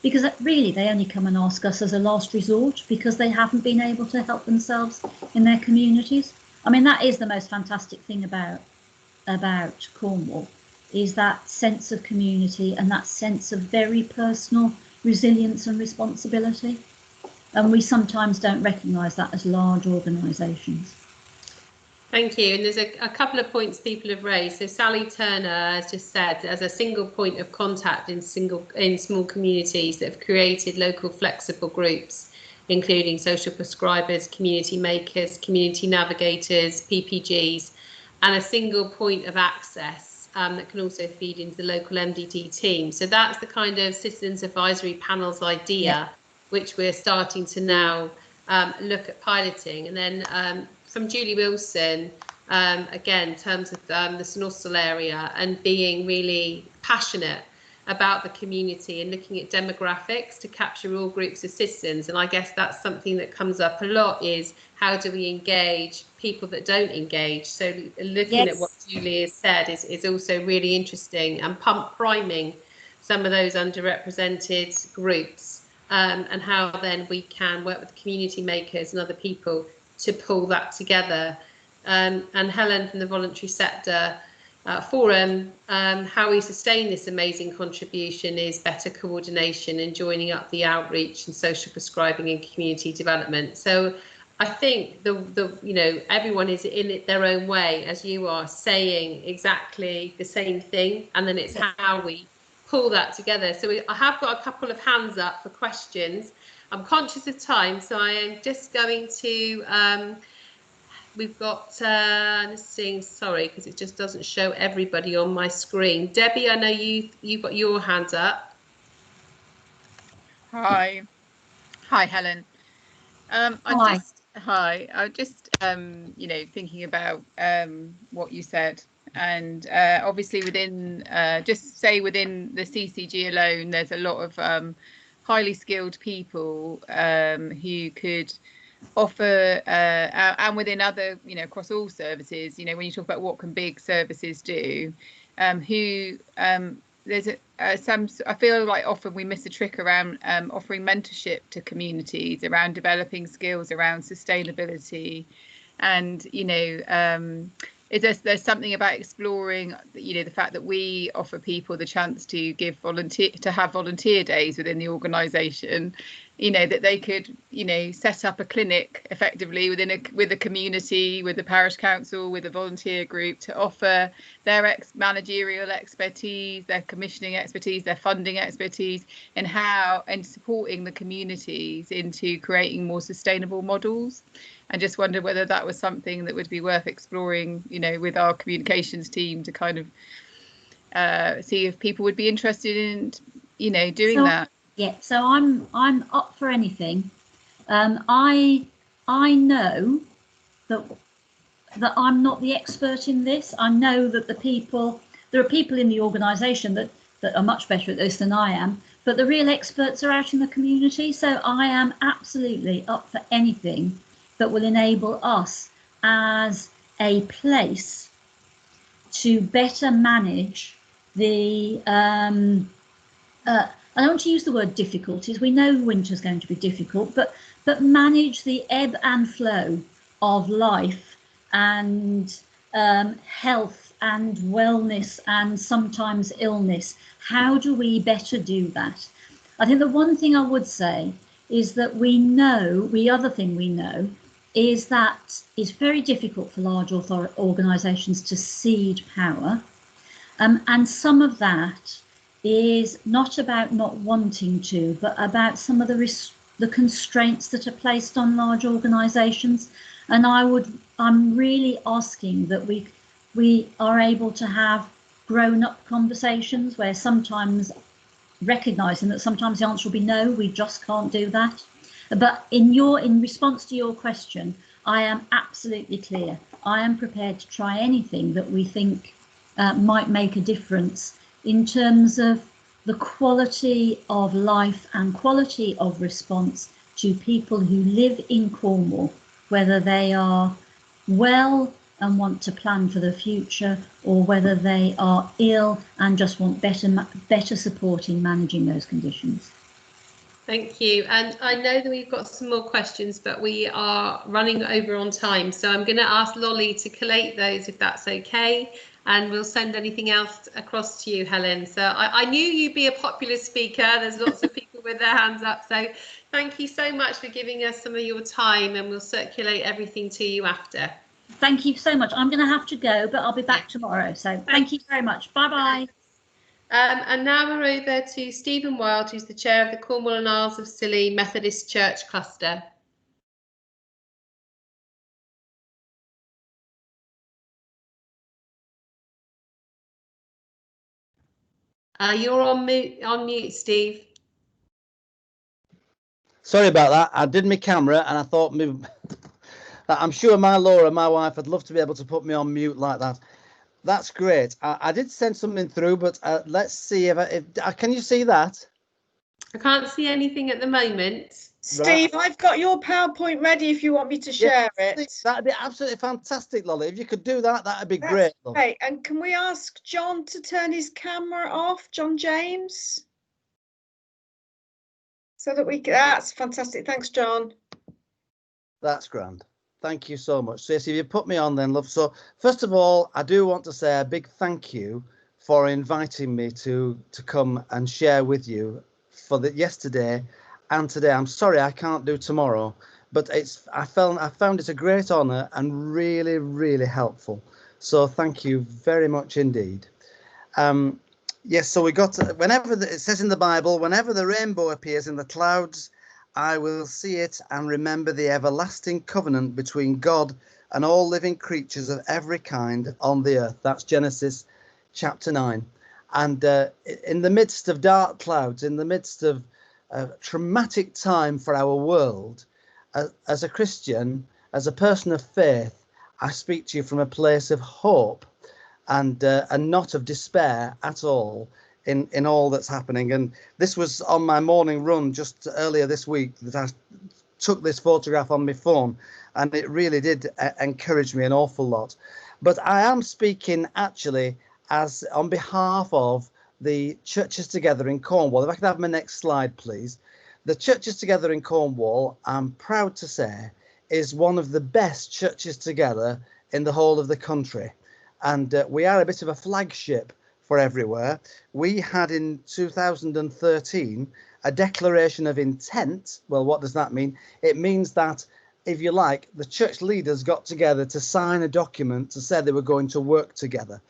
Because really they only come and ask us as a last resort because they haven't been able to help themselves in their communities. I mean, that is the most fantastic thing about Cornwall, is that sense of community and that sense of very personal resilience and responsibility. And we sometimes don't recognise that as large organisations. Thank you. And there's a couple of points people have raised. So Sally Turner has just said, as a single point of contact in small communities that have created local flexible groups, including social prescribers, community makers, community navigators, PPGs, and a single point of access that can also feed into the local MDT team. So that's the kind of citizens advisory panels idea, which we're starting to now look at piloting. And then from Julie Wilson, again, in terms of the St Austell area and being really passionate about the community and looking at demographics to capture all groups of citizens. And I guess that's something that comes up a lot, is how do we engage people that don't engage? So looking at what Julie has said is also really interesting, and priming some of those underrepresented groups, and how then we can work with community makers and other people to pull that together. And Helen from the Voluntary Sector Forum, how we sustain this amazing contribution is better coordination and joining up the outreach and social prescribing and community development. So I think everyone is in it their own way, as you are saying exactly the same thing, and then it's how we pull that together. So I have got a couple of hands up for questions. I'm conscious of time, so I am just going to we've got let's see, sorry, because it just doesn't show everybody on my screen. Debbie, I know you've got your hands up. Hi Helen. Hi. I'm just thinking about what you said, and obviously within within the CCG alone, there's a lot of highly skilled people who could offer, and within other, across all services, when you talk about what can big services do, there's I feel like often we miss a trick around offering mentorship to communities around developing skills around sustainability, and there's something about exploring the fact that we offer people the chance to have volunteer days within the organisation, that they could set up a clinic effectively with a community, with the parish council, with a volunteer group, to offer their managerial expertise, their commissioning expertise, their funding expertise, and supporting the communities into creating more sustainable models. And just wonder whether that was something that would be worth exploring, with our communications team, to kind of see if people would be interested in, doing that. Yeah, so I'm up for anything. I know that I'm not the expert in this. I know that there are people in the organisation that are much better at this than I am, but the real experts are out in the community. So I am absolutely up for anything that will enable us as a place to better manage the, I don't want to use the word difficulties, we know winter's going to be difficult, but manage the ebb and flow of life and health and wellness and sometimes illness. How do we better do that? I think the one thing I would say is that the other thing we know is that it's very difficult for large organisations to cede power. And some of that is not about not wanting to, but about some of the constraints that are placed on large organisations. And I'm really asking that we are able to have grown-up conversations where sometimes recognising that sometimes the answer will be no, we just can't do that. But in response to your question, I am absolutely clear. I am prepared to try anything that we think might make a difference in terms of the quality of life and quality of response to people who live in Cornwall, whether they are well and want to plan for the future, or whether they are ill and just want better support in managing those conditions. Thank you. And I know that we've got some more questions, but we are running over on time. So I'm going to ask Lolly to collate those, if that's okay. And we'll send anything else across to you, Helen. So I knew you'd be a popular speaker. There's lots of people with their hands up. So thank you so much for giving us some of your time, and we'll circulate everything to you after. Thank you so much. I'm going to have to go, but I'll be back tomorrow. So thank you very much. Bye-bye. And now we're over to Stephen Wild, who's the chair of the Cornwall and Isles of Scilly Methodist Church Cluster. You're on mute, Steve. Sorry about that. I did my camera and I thought I'm sure my Laura, my wife, would love to be able to put me on mute like that. That's great. I did send something through, but let's see if can you see that? I can't see anything at the moment. Steve, right. I've got your PowerPoint ready if you want me to share it. That'd be absolutely fantastic, Lolly. If you could do that, that'd be great. Great. And can we ask John to turn his camera off, John James? So that we can, that's fantastic. Thanks, John. That's grand. Thank you so much. So yes, if you put me on then, love. So first of all, I do want to say a big thank you for inviting me to come and share with you for yesterday and today. I'm sorry I can't do tomorrow, but I found it a great honour and really, really helpful. So thank you very much indeed. Yes, so we got it says in the Bible, whenever the rainbow appears in the clouds, I will see it and remember the everlasting covenant between God and all living creatures of every kind on the earth. That's Genesis chapter 9. And in the midst of dark clouds, in the midst of a traumatic time for our world, as a Christian, as a person of faith, I speak to you from a place of hope and not of despair at all in all that's happening. And this was on my morning run just earlier this week that I took this photograph on my phone, and it really did encourage me an awful lot. But I am speaking actually as on behalf of the Churches Together in Cornwall. If I could have my next slide, please. The Churches Together in Cornwall, I'm proud to say, is one of the best churches together in the whole of the country. And we are a bit of a flagship for everywhere. We had in 2013 a declaration of intent. Well, what does that mean? It means that, if you like, the church leaders got together to sign a document to say they were going to work together.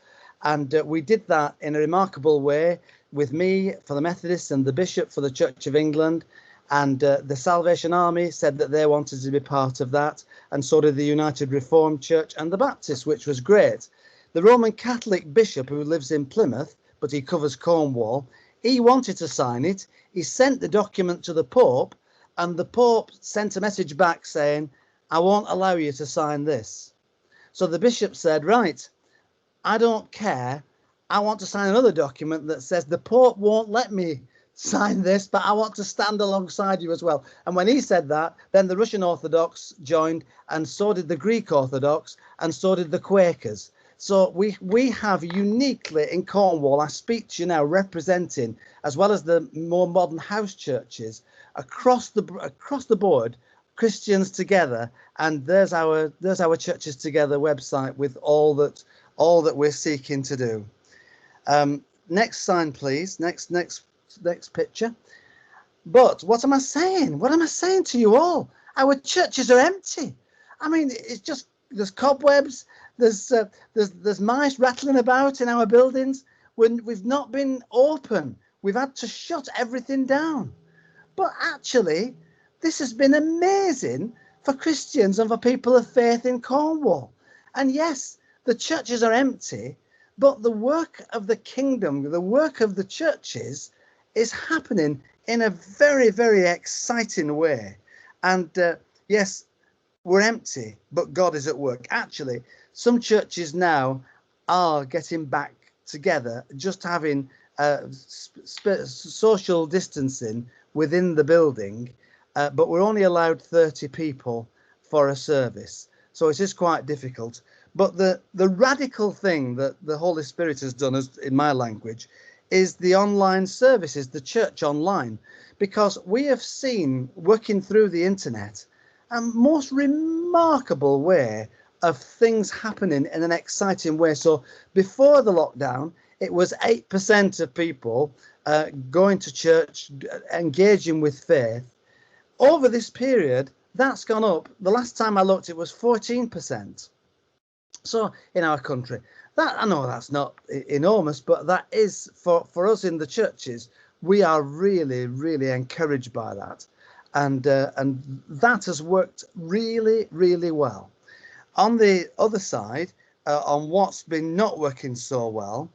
And we did that in a remarkable way with me for the Methodists and the Bishop for the Church of England. And the Salvation Army said that they wanted to be part of that. And so did the United Reformed Church and the Baptists, which was great. The Roman Catholic bishop who lives in Plymouth, but he covers Cornwall, he wanted to sign it. He sent the document to the Pope, and the Pope sent a message back saying, I won't allow you to sign this. So the bishop said, right, I don't care. I want to sign another document that says the Pope won't let me sign this, but I want to stand alongside you as well. And when he said that, then the Russian Orthodox joined, and so did the Greek Orthodox, and so did the Quakers. So we have uniquely in Cornwall, I speak to you now representing, as well as the more modern house churches across the board, Christians together, and there's our Churches Together website with all that we're seeking to do. Next sign, please. Next picture. But what am I saying? What am I saying to you all? Our churches are empty. I mean, it's just, there's cobwebs, there's mice rattling about in our buildings. When we've not been open, we've had to shut everything down. But actually, this has been amazing for Christians and for people of faith in Cornwall. And yes, the churches are empty, but the work of the kingdom, the work of the churches is happening in a very, very exciting way. And yes, we're empty, but God is at work. Actually, some churches now are getting back together, just having social distancing within the building, but we're only allowed 30 people for a service. So it is quite difficult. But the radical thing that the Holy Spirit has done, in my language, is the online services, the church online, because we have seen, working through the internet, a most remarkable way of things happening in an exciting way. So before the lockdown, it was 8% of people going to church, engaging with faith. Over this period, that's gone up. The last time I looked, it was 14%. So in our country, that, I know that's not enormous, but that is for us in the churches. We are really, really encouraged by that, and that has worked really, really well. On the other side, on what's been not working so well,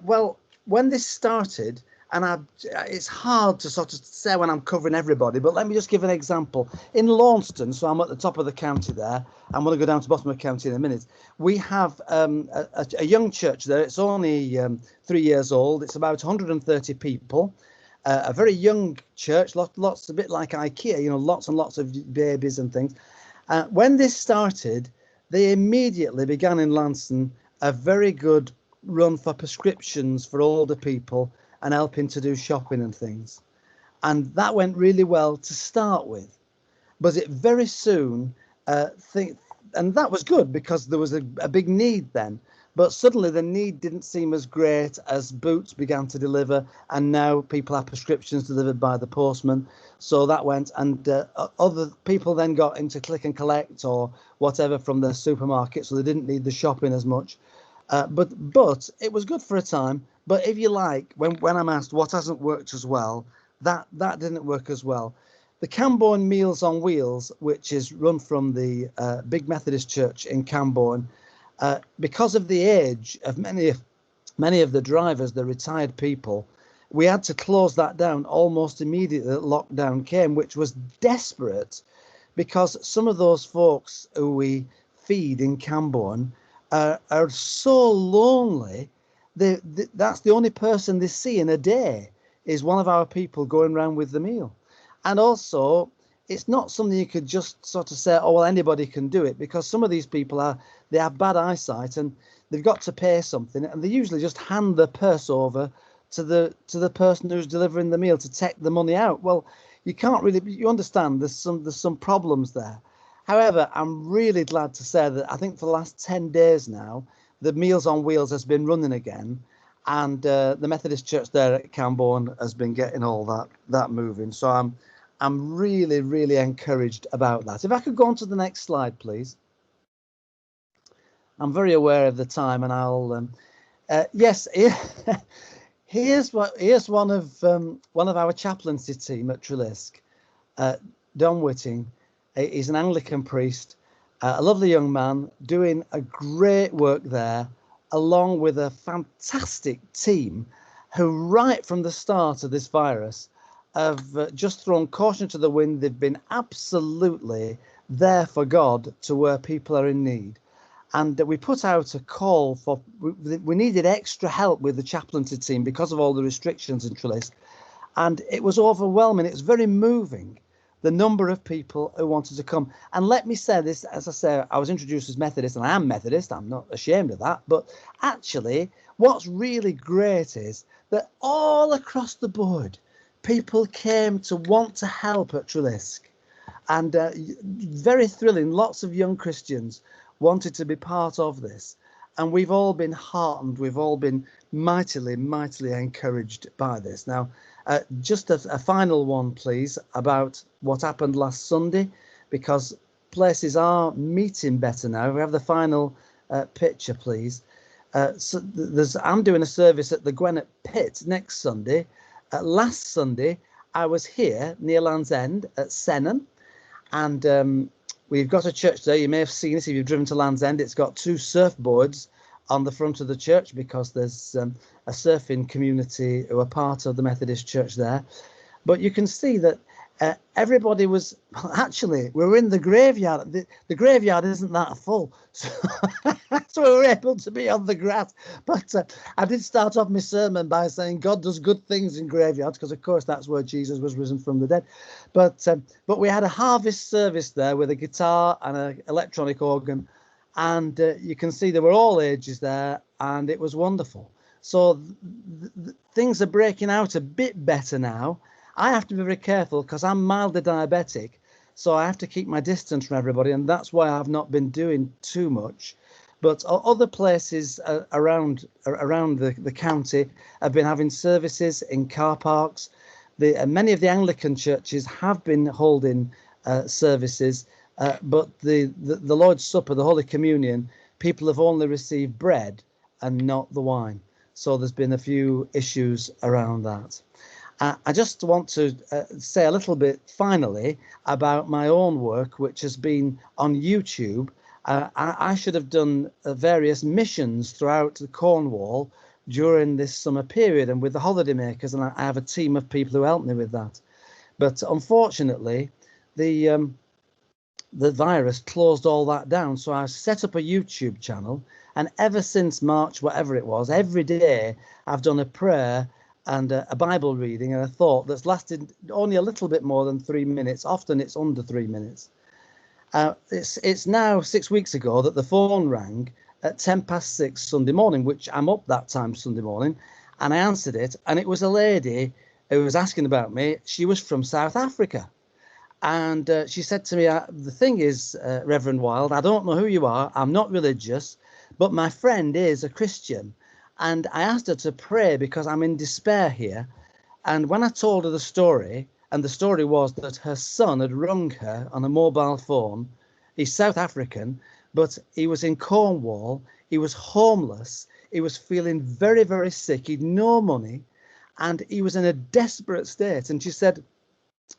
well, when this started, and it's hard to sort of say when I'm covering everybody, but let me just give an example. In Launceston, so I'm at the top of the county there, I'm going to go down to the bottom of the county in a minute. We have a young church there. It's only 3 years old. It's about 130 people. A very young church, lots a bit like IKEA, you know, lots and lots of babies and things. When this started, they immediately began in Launceston a very good run for prescriptions for older people and helping to do shopping and things. And that went really well to start with. But it very soon, and that was good because there was a big need then. But suddenly the need didn't seem as great as Boots began to deliver, and now people have prescriptions delivered by the postman. So that went, and other people then got into click and collect or whatever from the supermarket, so they didn't need the shopping as much. But it was good for a time. But if you like, when I'm asked what hasn't worked as well, that didn't work as well. The Camborne Meals on Wheels, which is run from the big Methodist church in Camborne, because of the age of many of the drivers, the retired people, we had to close that down almost immediately that lockdown came, which was desperate, because some of those folks who we feed in Camborne are so lonely. That's the only person they see in a day is one of our people going around with the meal. And also, it's not something you could just sort of say, oh, well, anybody can do it, because some of these people they have bad eyesight and they've got to pay something, and they usually just hand the purse over to the person who's delivering the meal to take the money out. Well, you can't really, you understand there's some problems there. However, I'm really glad to say that I think for the last 10 days now, the Meals on Wheels has been running again, and the Methodist church there at Camborne has been getting all that moving. So I'm really, really encouraged about that. If I could go on to the next slide, please. I'm very aware of the time, and I'll yes. Here's one of our chaplaincy team at Trelisk, Don Whitting. He's an Anglican priest, a lovely young man doing a great work there, along with a fantastic team who right from the start of this virus have just thrown caution to the wind. They've been absolutely there for God to where people are in need. And we put out a call for, we needed extra help with the chaplaincy team because of all the restrictions in Trelisk. And it was overwhelming. It was very moving. the number of people who wanted to come. And let me say this, as I say, I was introduced as Methodist, and I am Methodist. I'm not ashamed of that. But actually, what's really great is that all across the board, people came to want to help at Cllr. And very thrilling, lots of young Christians wanted to be part of this. And we've all been heartened, we've all been mightily, mightily encouraged by this. Now, just a final one, please, about what happened last Sunday, because places are meeting better now. We have the final picture, please. So I'm doing a service at the Gwennett Pit next Sunday. Last Sunday, I was here near Land's End at Senham, and we've got a church there. You may have seen it if you've driven to Land's End. It's got 2 surfboards on the front of the church because there's a surfing community who are part of the Methodist church there. But you can see that everybody was, actually, we were in the graveyard. The graveyard isn't that full, so, so we were able to be on the grass. But I did start off my sermon by saying God does good things in graveyards, because of course that's where Jesus was risen from the dead. But we had a harvest service there with a guitar and an electronic organ, and you can see there were all ages there, and it was wonderful. So things are breaking out a bit better now. I have to be very careful because I'm mildly diabetic, so I have to keep my distance from everybody, and that's why I've not been doing too much. But other places around the county have been having services in car parks. Many of the Anglican churches have been holding services, but the Lord's Supper, the Holy Communion, people have only received bread and not the wine. So there's been a few issues around that. I just want to say a little bit finally about my own work, which has been on YouTube. I should have done various missions throughout Cornwall during this summer period and with the holidaymakers, and I have a team of people who help me with that. But unfortunately, the virus closed all that down. So I set up a YouTube channel, and ever since March, whatever it was, every day I've done a prayer and a Bible reading and a thought that's lasted only a little bit more than 3 minutes. Often it's under 3 minutes. It's now 6 weeks ago that the phone rang at 6:10 Sunday morning, which I'm up that time Sunday morning, and I answered it, and it was a lady who was asking about me. She was from South Africa, and she said to me, the thing is, Reverend Wild, I don't know who you are, I'm not religious, but my friend is a Christian. And I asked her to pray because I'm in despair here. And when I told her the story, and the story was that her son had rung her on a mobile phone. He's South African, but he was in Cornwall. He was homeless. He was feeling very, very sick. He'd no money, and he was in a desperate state. And she said,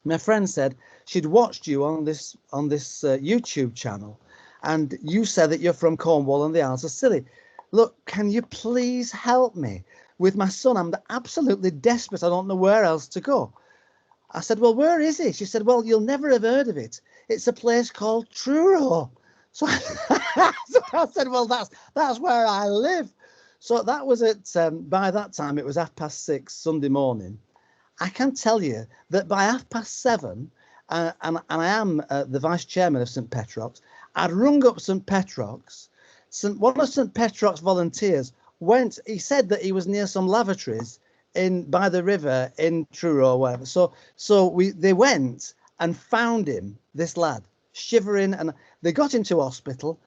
my friend said, she'd watched you on this YouTube channel, and you said that you're from Cornwall and the Isles of Scilly. Look, can you please help me with my son? I'm absolutely desperate. I don't know where else to go. I said, well, where is he? She said, well, you'll never have heard of it. It's a place called Cllr. So I said, well, that's where I live. So that was at, by that time, it was 6:30 Sunday morning. I can tell you that by 7:30, and I am the vice chairman of St. Petrock's, I'd rung up St. Petrock's. One of St. Petrock's volunteers went, he said that he was near some lavatories by the river in Cllr or whatever. So they went and found him, this lad, shivering, and they got him to hospital.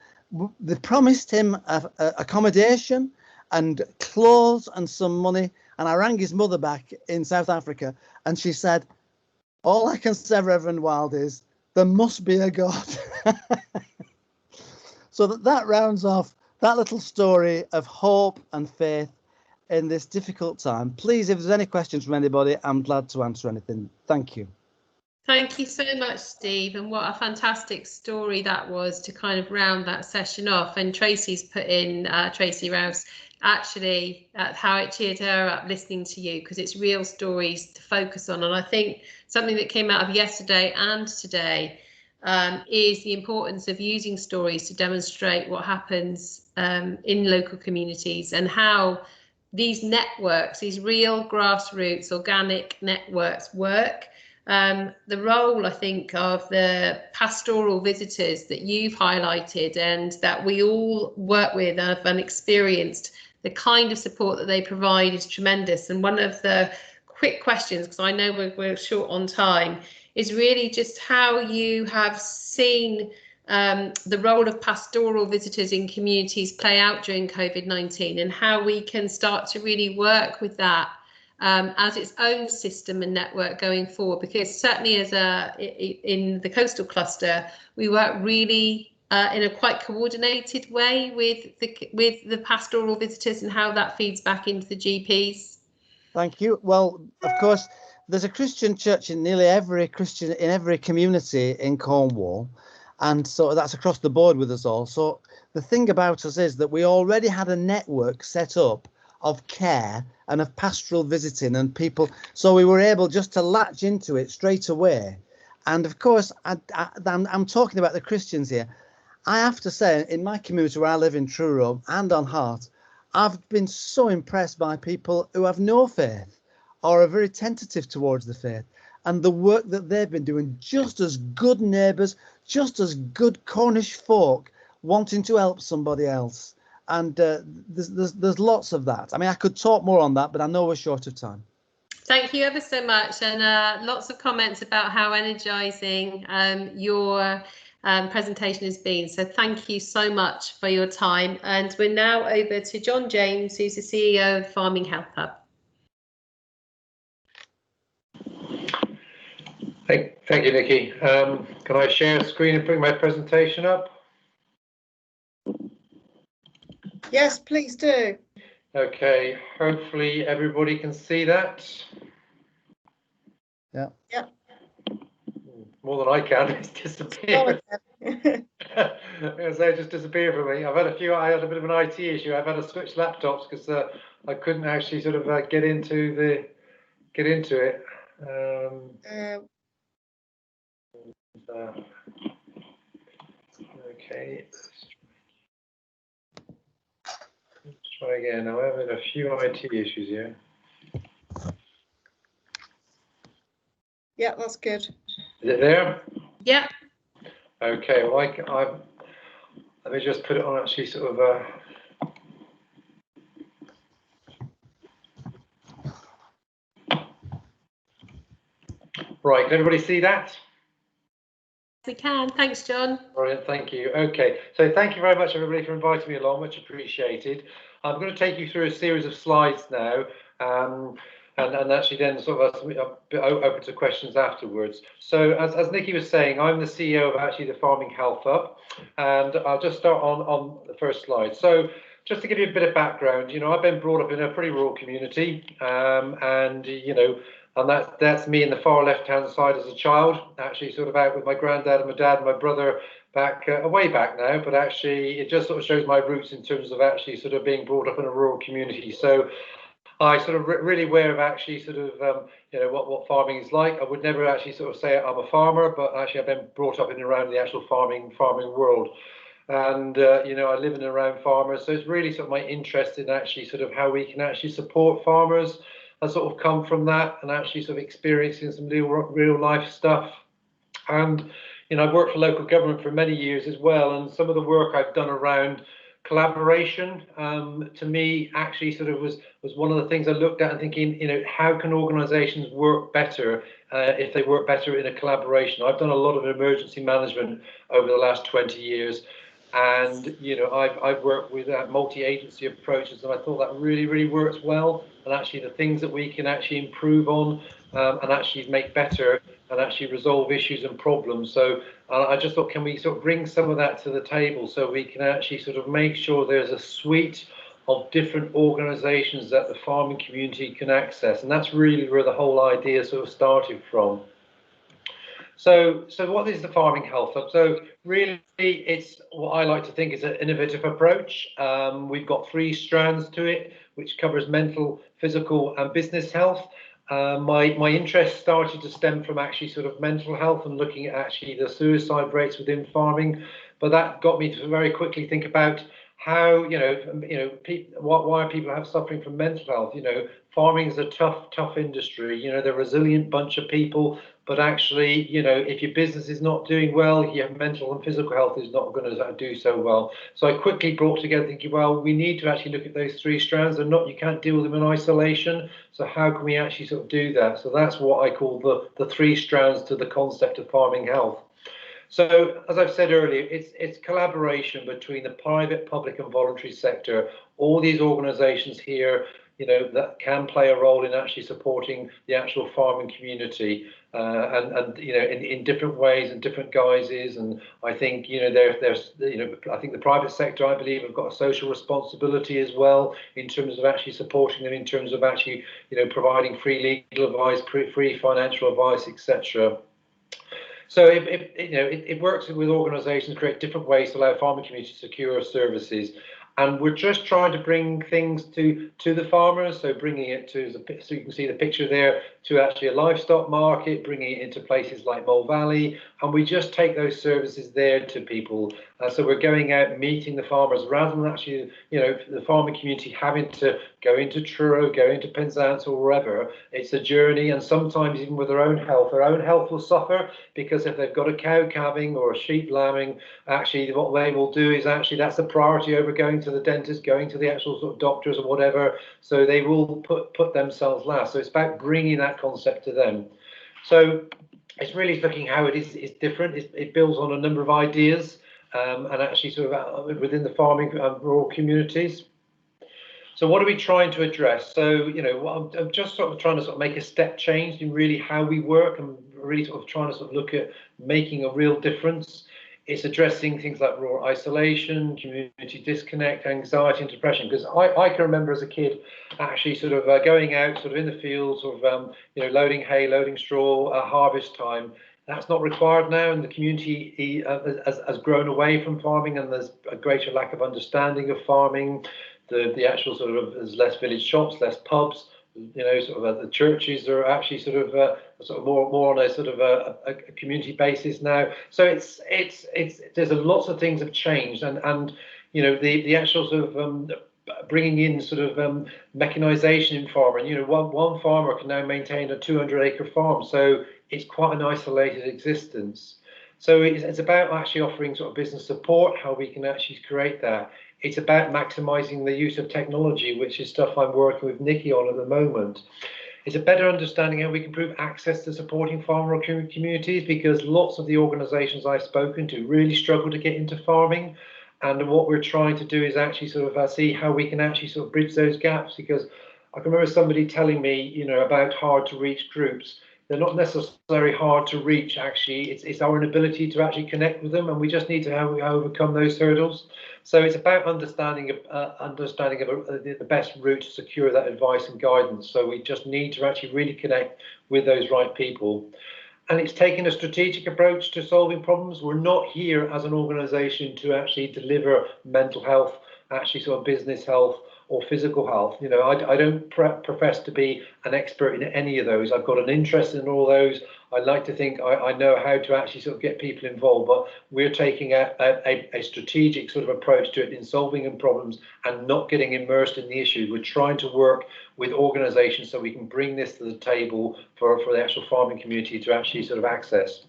They promised him accommodation and clothes and some money. And I rang his mother back in South Africa, and she said, all I can say, Reverend Wild, is there must be a God. So that rounds off that little story of hope and faith in this difficult time. Please, if there's any questions from anybody, I'm glad to answer anything. Thank you. Thank you so much, Steve. And what a fantastic story that was to kind of round that session off. And Tracy's put in, Tracy Rouse, actually how it cheered her up listening to you, because it's real stories to focus on. And I think something that came out of yesterday and today is the importance of using stories to demonstrate what happens in local communities, and how these networks, these real grassroots organic networks work. the role, I think, of the pastoral visitors that you've highlighted and that we all work with and experienced, the kind of support that they provide is tremendous. And one of the quick questions, because I know we're short on time, is really just how you have seen the role of pastoral visitors in communities play out during COVID-19 and how we can start to really work with that as its own system and network going forward, because certainly in the coastal cluster, we work really in a quite coordinated way with the pastoral visitors and how that feeds back into the GPs. Thank you. Well, of course, there's a Christian church in nearly every community in Cornwall, and so that's across the board with us all. So the thing about us is that we already had a network set up of care and of pastoral visiting and people, so we were able just to latch into it straight away. And of course, I'm talking about the Christians here. I have to say, in my community where I live in Truro and on Hart, I've been so impressed by people who have no faith or are very tentative towards the faith, and the work that they've been doing, just as good neighbours, just as good Cornish folk wanting to help somebody else. And there's lots of that. I mean, I could talk more on that, but I know we're short of time. Thank you ever so much, and lots of comments about how energising your presentation has been. So thank you so much for your time. And we're now over to John James, who's the CEO of Farming Health Hub. Thank you, Nikki. Can I share a screen and bring my presentation up? Yes, please do. Okay, hopefully everybody can see that. Yeah. Yeah. More than I can, it's disappeared. They just disappeared from me. I had a bit of an IT issue. I've had to switch laptops because I couldn't actually sort of get into it. Okay. Let's try again. I'm having a few IT issues here. Yeah, that's good. Is it there? Yeah. Okay. Well, let me just put it on actually sort of. Right. Can everybody see that? We can. Thanks, John. Brilliant, thank you. Okay, so thank you very much, everybody, for inviting me along. Much appreciated. I'm going to take you through a series of slides now, and actually then sort of open to questions afterwards. So as Nikki was saying, I'm the CEO of actually the Farming Health Hub, and I'll just start on the first slide. So just to give you a bit of background, you know, I've been brought up in a pretty rural community, and you know. And that's me in the far left-hand side as a child, actually sort of out with my granddad and my dad and my brother back, way back now, but actually it just sort of shows my roots in terms of actually sort of being brought up in a rural community. So I sort of really aware of actually sort of, you know, what farming is like. I would never actually sort of say I'm a farmer, but actually I've been brought up in and around the actual farming world. And, you know, I live in and around farmers. So it's really sort of my interest in actually sort of how we can actually support farmers. I sort of come from that and actually sort of experiencing some real life stuff. And, you know, I've worked for local government for many years as well. And some of the work I've done around collaboration, to me, actually sort of was one of the things I looked at and thinking, you know, how can organisations work better if they work better in a collaboration? I've done a lot of emergency management over the last 20 years. And, you know, I've worked with multi-agency approaches, and I thought that really works well. And actually the things that we can actually improve on and actually make better and actually resolve issues and problems. So I just thought, can we sort of bring some of that to the table so we can actually sort of make sure there's a suite of different organisations that the farming community can access. And that's really where the whole idea sort of started from. So what is the Farming Health Hub? So really, it's what I like to think is an innovative approach. We've got 3 strands to it, which covers mental, physical and business health. My interest started to stem from actually sort of mental health and looking at actually the suicide rates within farming. But that got me to very quickly think about how, why people suffering from mental health. You know, farming is a tough industry. You know, they're a resilient bunch of people, but actually, you know, if your business is not doing well, your mental and physical health is not going to do so well. So I quickly brought together thinking, well, we need to actually look at those three strands. And not, you can't deal with them in isolation. So how can we actually sort of do that? So that's what I call the three strands to the concept of farming health. So, as I've said earlier, it's collaboration between the private, public and voluntary sector. All these organisations here, you know, that can play a role in actually supporting the actual farming community, and you know, in different ways and different guises. And I think, you know, there's you know, I think the private sector, I believe, have got a social responsibility as well in terms of actually supporting them, in terms of actually, you know, providing free legal advice, free financial advice, etc. So it works with organisations, create different ways to allow farming communities to secure services, and we're just trying to bring things to the farmers. So bringing it to so you can see the picture there, to actually a livestock market, bringing it into places like Mole Valley, and we just take those services there to people. So we're going out and meeting the farmers rather than actually, you know, the farming community having to go into Truro, go into Penzance or wherever. It's a journey, and sometimes even with their own health will suffer, because if they've got a cow calving or a sheep lambing, actually what they will do is actually that's the priority over going to the dentist, going to the actual sort of doctors or whatever. So they will put themselves last. So it's about bringing that concept to them. So it's really looking how it's different. It builds on a number of ideas, and actually sort of within the farming rural communities. So what are we trying to address? So, you know, I'm just sort of trying to sort of make a step change in really how we work, and really sort of trying to sort of look at making a real difference. It's addressing things like rural isolation, community disconnect, anxiety and depression. Because I can remember as a kid actually sort of going out sort of in the fields, sort of, you know, loading hay, loading straw at harvest time. That's not required now, and the community has grown away from farming, and there's a greater lack of understanding of farming. The actual sort of, there's less village shops, less pubs. You know, sort of the churches are actually sort of more on a sort of a community basis now. So there's lots of things have changed, and you know, the actual sort of bringing in sort of mechanization in farming. You know, one farmer can now maintain a 200-acre farm, so it's quite an isolated existence. So it's about actually offering sort of business support, how we can actually create that. It's about maximising the use of technology, which is stuff I'm working with Nikki on at the moment. It's a better understanding how we can improve access to supporting farmer communities, because lots of the organisations I've spoken to really struggle to get into farming. And what we're trying to do is actually sort of see how we can actually sort of bridge those gaps, because I can remember somebody telling me, you know, about hard to reach groups. They're not necessarily hard to reach, actually. It's our inability to actually connect with them, and we just need to overcome those hurdles. So it's about understanding of the best route to secure that advice and guidance. So we just need to actually really connect with those right people. And it's taking a strategic approach to solving problems. We're not here as an organisation to actually deliver mental health, actually sort of business health or physical health. You know, I don't profess to be an expert in any of those. I've got an interest in all those. I like to think I know how to actually sort of get people involved, but we're taking a strategic sort of approach to it in solving problems and not getting immersed in the issue. We're trying to work with organisations so we can bring this to the table for the actual farming community to actually sort of access.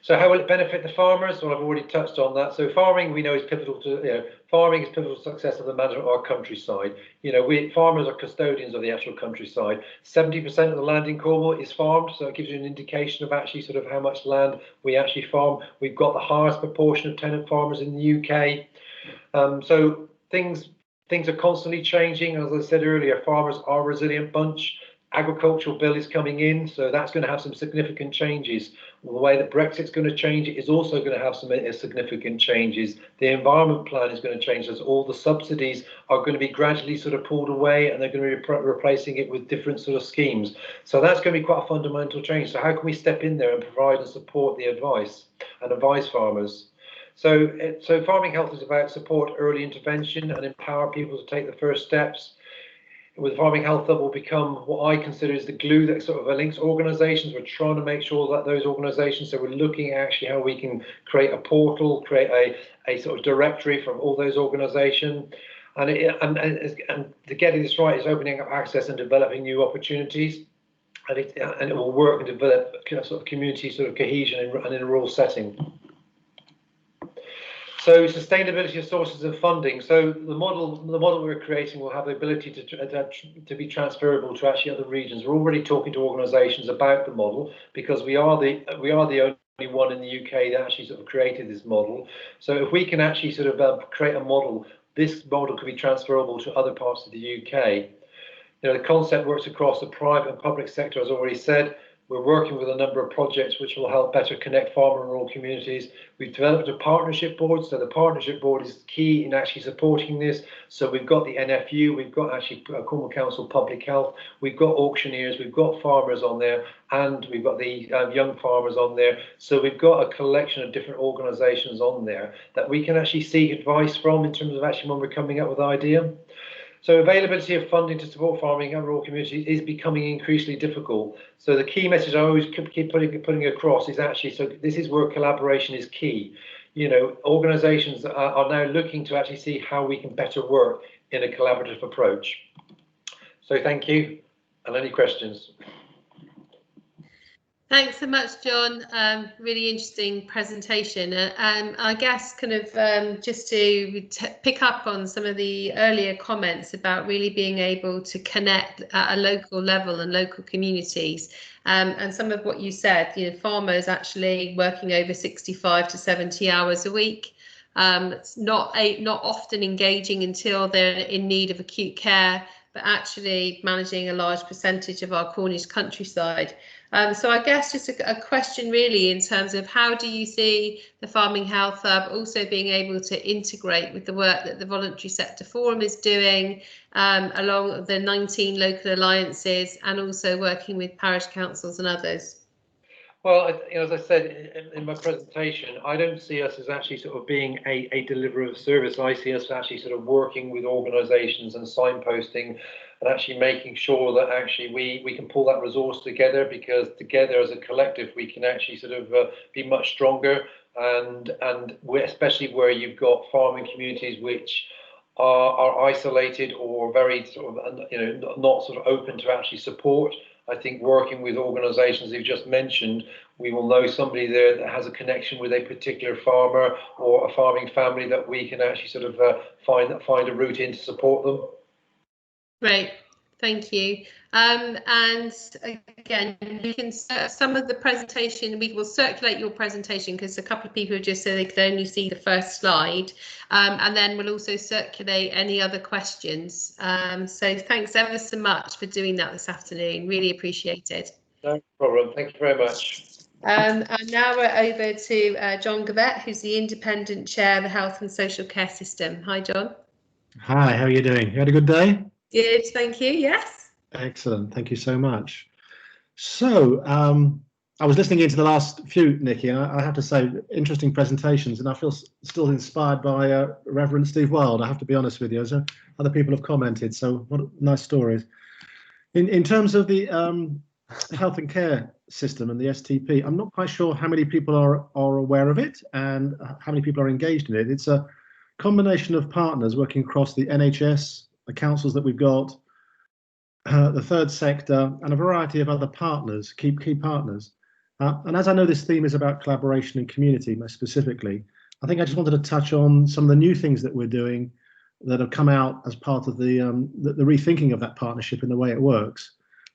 So how will it benefit the farmers? Well, I've already touched on that. So farming, we know, is pivotal to, you know, farming is pivotal to success of the management of our countryside. You know, farmers are custodians of the actual countryside. 70% of the land in Cornwall is farmed, so it gives you an indication of actually sort of how much land we actually farm. We've got the highest proportion of tenant farmers in the UK. So things are constantly changing. As I said earlier, farmers are a resilient bunch. Agricultural bill is coming in, so that's going to have some significant changes. The way that Brexit's going to change it is also going to have some significant changes. The environment plan is going to change, as all the subsidies are going to be gradually sort of pulled away, and they're going to be replacing it with different sort of schemes. So that's going to be quite a fundamental change. So how can we step in there and provide and support the advice and advise farmers? So farming health is about support early intervention and empower people to take the first steps. With Farming Health, that will become what I consider is the glue that sort of links organisations. We're trying to make sure that those organisations, so we're looking at actually how we can create a portal, create a sort of directory from all those organisations. And to getting this right is opening up access and developing new opportunities. and it will work and develop sort of community sort of cohesion and in a rural setting. So sustainability of sources of funding. So the model we're creating will have the ability to be transferable to actually other regions. We're already talking to organisations about the model because we are the only one in the UK that actually sort of created this model. So if we can actually sort of create a model, this model could be transferable to other parts of the UK. You know, the concept works across the private and public sector, as already said. We're working with a number of projects which will help better connect farmer and rural communities. We've developed a partnership board, so the partnership board is key in actually supporting this. So we've got the NFU, we've got actually Cornwall Council Public Health, we've got auctioneers, we've got farmers on there, and we've got the young farmers on there. So we've got a collection of different organisations on there that we can actually seek advice from in terms of actually when we're coming up with an idea. So availability of funding to support farming and rural communities is becoming increasingly difficult. So the key message I always keep putting across is actually, so this is where collaboration is key. You know, organisations are now looking to actually see how we can better work in a collaborative approach. So thank you, and any questions? Thanks so much, John. Really interesting presentation. I guess kind of just to pick up on some of the earlier comments about really being able to connect at a local level and local communities. And some of what you said, you know, farmers actually working over 65 to 70 hours a week. It's not often engaging until they're in need of acute care, but actually managing a large percentage of our Cornish countryside. So I guess just a question really in terms of how do you see the Farming Health Hub also being able to integrate with the work that the Voluntary Sector Forum is doing along the 19 local alliances and also working with parish councils and others? Well, you know, as I said in my presentation, I don't see us as actually sort of being a deliverer of service. I see us actually sort of working with organisations and signposting and actually making sure that actually we can pull that resource together, because together as a collective we can actually sort of be much stronger, and especially where you've got farming communities which are isolated or very sort of, you know, not sort of open to actually support. I think working with organisations you've just mentioned, we will know somebody there that has a connection with a particular farmer or a farming family that we can actually sort of find a route in to support them. Great, thank you. And again, you can some of the presentation, we will circulate your presentation because a couple of people have just said they could only see the first slide, and then we'll also circulate any other questions. So thanks ever so much for doing that this afternoon, really appreciate it. No problem, thank you very much. And now we're over to John Govett, who's the Independent Chair of the Health and Social Care System. Hi, John. Hi, how are you doing? You had a good day? Good, thank you, yes. Excellent, thank you so much. So I was listening into the last few, Nikki, and I have to say, interesting presentations, and I feel still inspired by Reverend Steve Wild, I have to be honest with you, as other people have commented, so what nice stories. In terms of the health and care system and the STP, I'm not quite sure how many people are aware of it and how many people are engaged in it. It's a combination of partners working across the NHS, the councils that we've got, the third sector, and a variety of other partners, key partners. And as I know this theme is about collaboration and community, most specifically, I think I just wanted to touch on some of the new things that we're doing that have come out as part of the rethinking of that partnership in the way it works,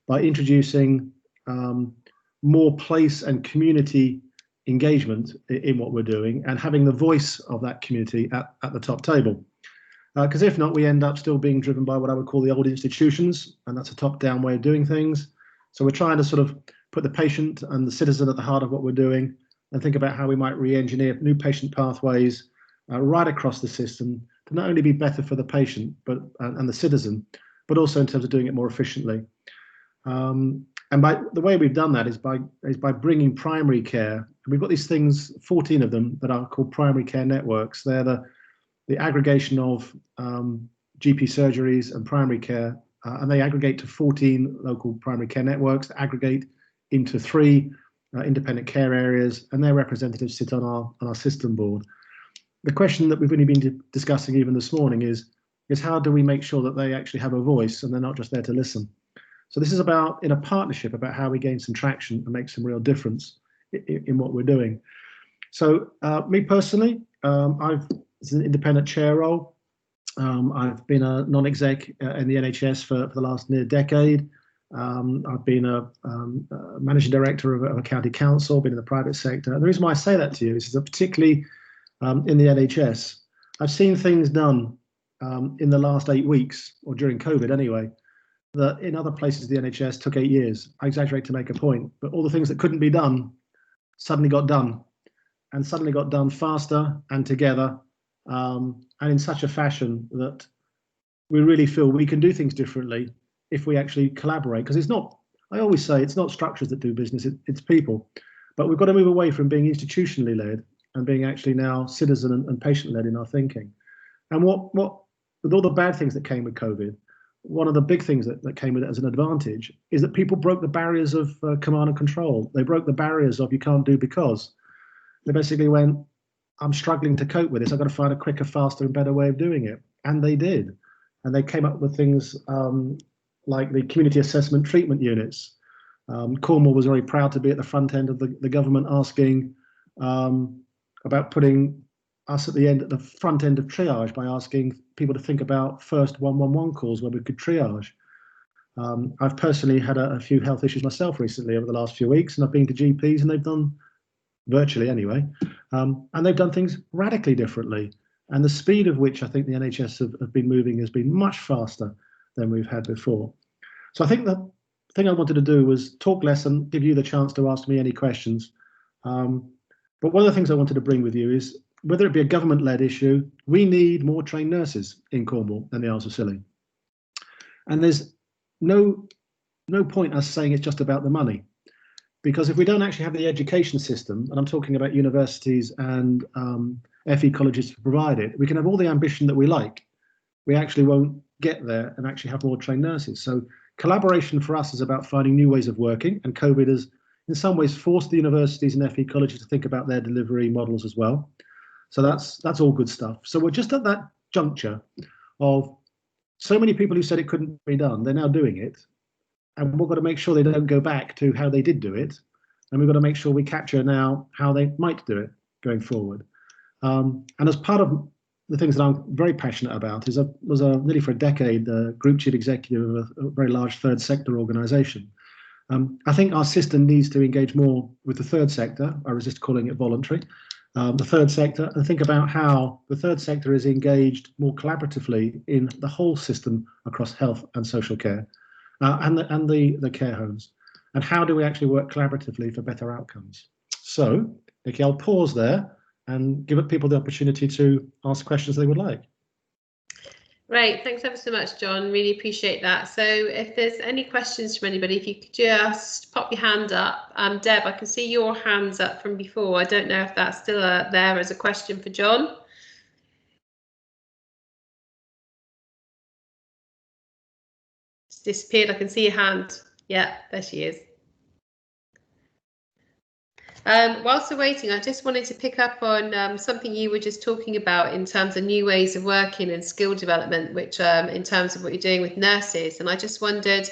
by introducing more place and community engagement in what we're doing and having the voice of that community at the top table. Because if not, we end up still being driven by what I would call the old institutions, and that's a top-down way of doing things. So we're trying to sort of put the patient and the citizen at the heart of what we're doing and think about how we might re-engineer new patient pathways right across the system to not only be better for the patient and the citizen, but also in terms of doing it more efficiently. And by the way we've done that is by bringing primary care. And we've got these things, 14 of them, that are called primary care networks. They're the aggregation of GP surgeries and primary care, and they aggregate to 14 local primary care networks that aggregate into 3 independent care areas, and their representatives sit on our system board. The question that we've only been discussing even this morning is how do we make sure that they actually have a voice and they're not just there to listen? So this is about, in a partnership, about how we gain some traction and make some real difference in what we're doing. So me personally, it's an independent chair role. I've been a non-exec in the NHS for the last near decade. I've been a managing director of a county council, been in the private sector. And the reason why I say that to you is that particularly in the NHS, I've seen things done in the last 8 weeks, or during COVID anyway, that in other places the NHS took 8 years. I exaggerate to make a point, but all the things that couldn't be done suddenly got done, and suddenly got done faster and together, and in such a fashion that we really feel we can do things differently if we actually collaborate. Because it's not, I always say, it's not structures that do business, it's people. But we've got to move away from being institutionally led and being actually now citizen and patient led in our thinking. And what with all the bad things that came with COVID, one of the big things that came with it as an advantage is that people broke the barriers of command and control. They broke the barriers of you can't do because. They basically went, I'm struggling to cope with this. I've got to find a quicker, faster and better way of doing it. And they did. And they came up with things like the community assessment treatment units. Cornwall was very proud to be at the front end of the government asking about putting us at the front end of triage by asking people to think about first 111 calls where we could triage. I've personally had a few health issues myself recently over the last few weeks, and I've been to GPs and they've done, virtually anyway, and they've done things radically differently. And the speed of which I think the NHS have been moving has been much faster than we've had before. So I think the thing I wanted to do was talk less and give you the chance to ask me any questions. But one of the things I wanted to bring with you is, whether it be a government-led issue, we need more trained nurses in Cornwall and the Isles of Scilly. And there's no point us saying it's just about the money, because if we don't actually have the education system, and I'm talking about universities and FE colleges to provide it, we can have all the ambition that we like. We actually won't get there and actually have more trained nurses. So collaboration for us is about finding new ways of working, and COVID has in some ways forced the universities and FE colleges to think about their delivery models as well. So that's all good stuff. So we're just at that juncture of so many people who said it couldn't be done, they're now doing it. And we've got to make sure they don't go back to how they did do it. And we've got to make sure we capture now how they might do it going forward. And as part of the things that I'm very passionate about is I was nearly for a decade the group chief executive of a very large third sector organisation. I think our system needs to engage more with the third sector. I resist calling it voluntary. The third sector, and think about how the third sector is engaged more collaboratively in the whole system across health and social care, and the care homes, and how do we actually work collaboratively for better outcomes. So, Nikki, I'll pause there and give people the opportunity to ask questions they would like. Great, thanks ever so much, John. Really appreciate that. So if there's any questions from anybody, if you could just pop your hand up. Deb, I can see your hands up from before. I don't know if that's still there as a question for John. It's disappeared. I can see your hand. Yeah, there she is. Whilst we're waiting, I just wanted to pick up on something you were just talking about in terms of new ways of working and skill development, which in terms of what you're doing with nurses. And I just wondered,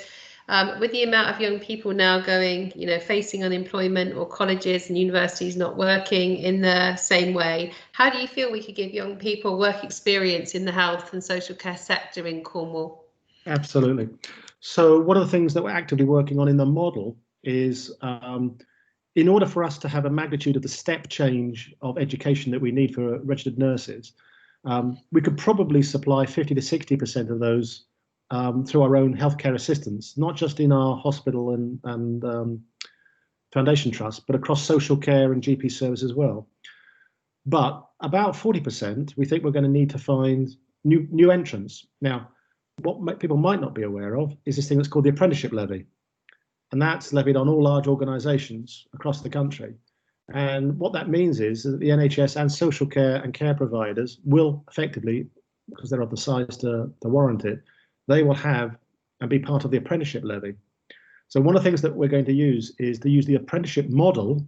with the amount of young people now going, facing unemployment, or colleges and universities not working in the same way, how do you feel we could give young people work experience in the health and social care sector in Cornwall? Absolutely. So one of the things that we're actively working on in the model is in order for us to have a magnitude of the step change of education that we need for registered nurses, we could probably supply 50 to 60% of those through our own healthcare assistants, not just in our hospital and foundation trust, but across social care and GP service as well. But about 40%, we think we're going to need to find new entrants. Now, what people might not be aware of is this thing that's called the apprenticeship levy. And that's levied on all large organisations across the country. And what that means is that the NHS and social care and care providers will effectively, because they're of the size to warrant it, they will have and be part of the apprenticeship levy. So one of the things that we're going to use is to use the apprenticeship model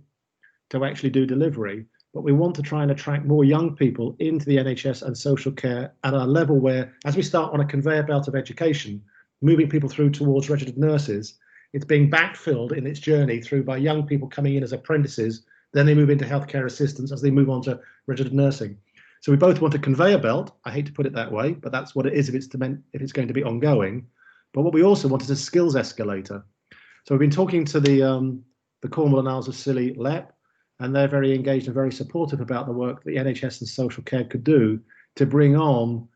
to actually do delivery. But we want to try and attract more young people into the NHS and social care at a level where, as we start on a conveyor belt of education, moving people through towards registered nurses, it's being backfilled in its journey through by young people coming in as apprentices. Then they move into healthcare assistants as they move on to registered nursing. So we both want a conveyor belt. I hate to put it that way, but that's what it is if it's going to be ongoing. But what we also want is a skills escalator. So we've been talking to the Cornwall and Isles of Scilly LEP, and they're very engaged and very supportive about the work that the NHS and social care could do to bring on.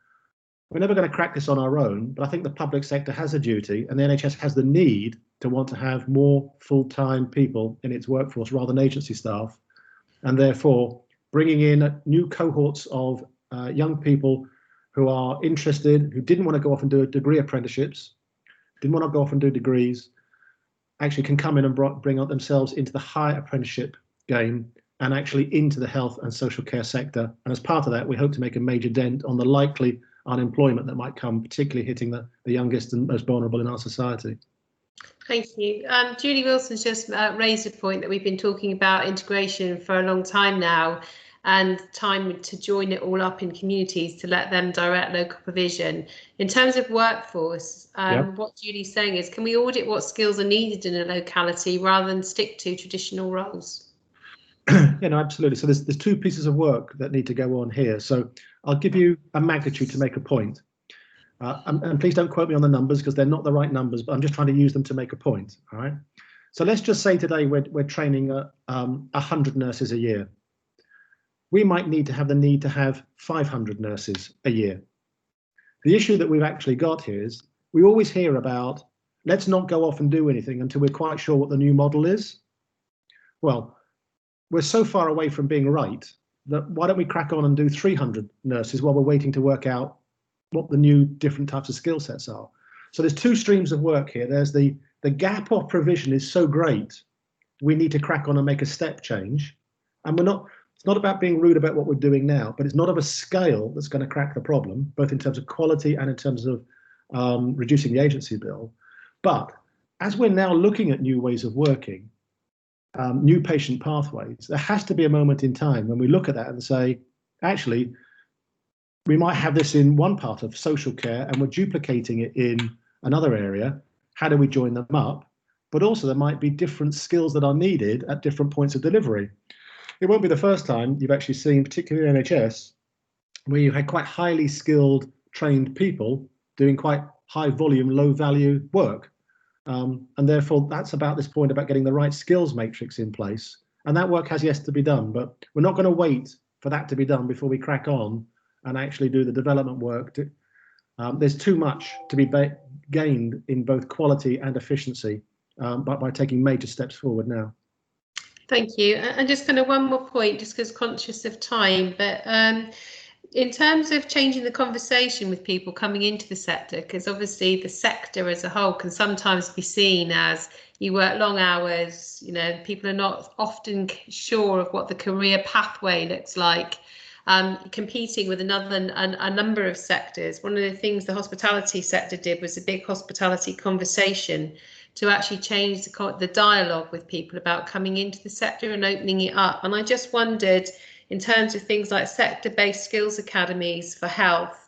We're never going to crack this on our own, but I think the public sector has a duty, and the NHS has the need to want to have more full-time people in its workforce rather than agency staff, and therefore bringing in new cohorts of young people who are interested, who didn't want to go off and do degree apprenticeships, didn't want to go off and do degrees, actually can come in and bring up themselves into the higher apprenticeship game and actually into the health and social care sector. And as part of that, we hope to make a major dent on the likely unemployment that might come, particularly hitting the youngest and most vulnerable in our society. Thank you. Julie Wilson's just raised a point that we've been talking about integration for a long time now, and time to join it all up in communities to let them direct local provision. In terms of workforce, what Julie's saying is, can we audit what skills are needed in a locality rather than stick to traditional roles? Yeah, no, absolutely. So there's two pieces of work that need to go on here. So I'll give you a magnitude to make a point. And please don't quote me on the numbers because they're not the right numbers, but I'm just trying to use them to make a point. All right. So let's just say today we're training 100 nurses a year. We might need to have 500 nurses a year. The issue that we've actually got here is we always hear about, let's not go off and do anything until we're quite sure what the new model is. Well, we're so far away from being right that why don't we crack on and do 300 nurses while we're waiting to work out what the new different types of skill sets are. So there's two streams of work here. There's the gap of provision is so great, we need to crack on and make a step change. And it's not about being rude about what we're doing now, but it's not of a scale that's going to crack the problem, both in terms of quality and in terms of reducing the agency bill. But as we're now looking at new ways of working, new patient pathways, there has to be a moment in time when we look at that and say, actually, we might have this in one part of social care and we're duplicating it in another area. How do we join them up? But also there might be different skills that are needed at different points of delivery. It won't be the first time you've actually seen, particularly in NHS, where you had quite highly skilled, trained people doing quite high volume, low value work. And therefore, that's about this point about getting the right skills matrix in place. And that work has yet to be done, but we're not going to wait for that to be done before we crack on and actually do the development work. There's too much to be gained in both quality and efficiency by taking major steps forward now. Thank you. And just kind of one more point, just because conscious of time, but in terms of changing the conversation with people coming into the sector, because obviously the sector as a whole can sometimes be seen as you work long hours, you know, people are not often sure of what the career pathway looks like. Competing with a number of sectors. One of the things the hospitality sector did was a big hospitality conversation to actually change the dialogue with people about coming into the sector and opening it up. And I just wondered, in terms of things like sector-based skills academies for health,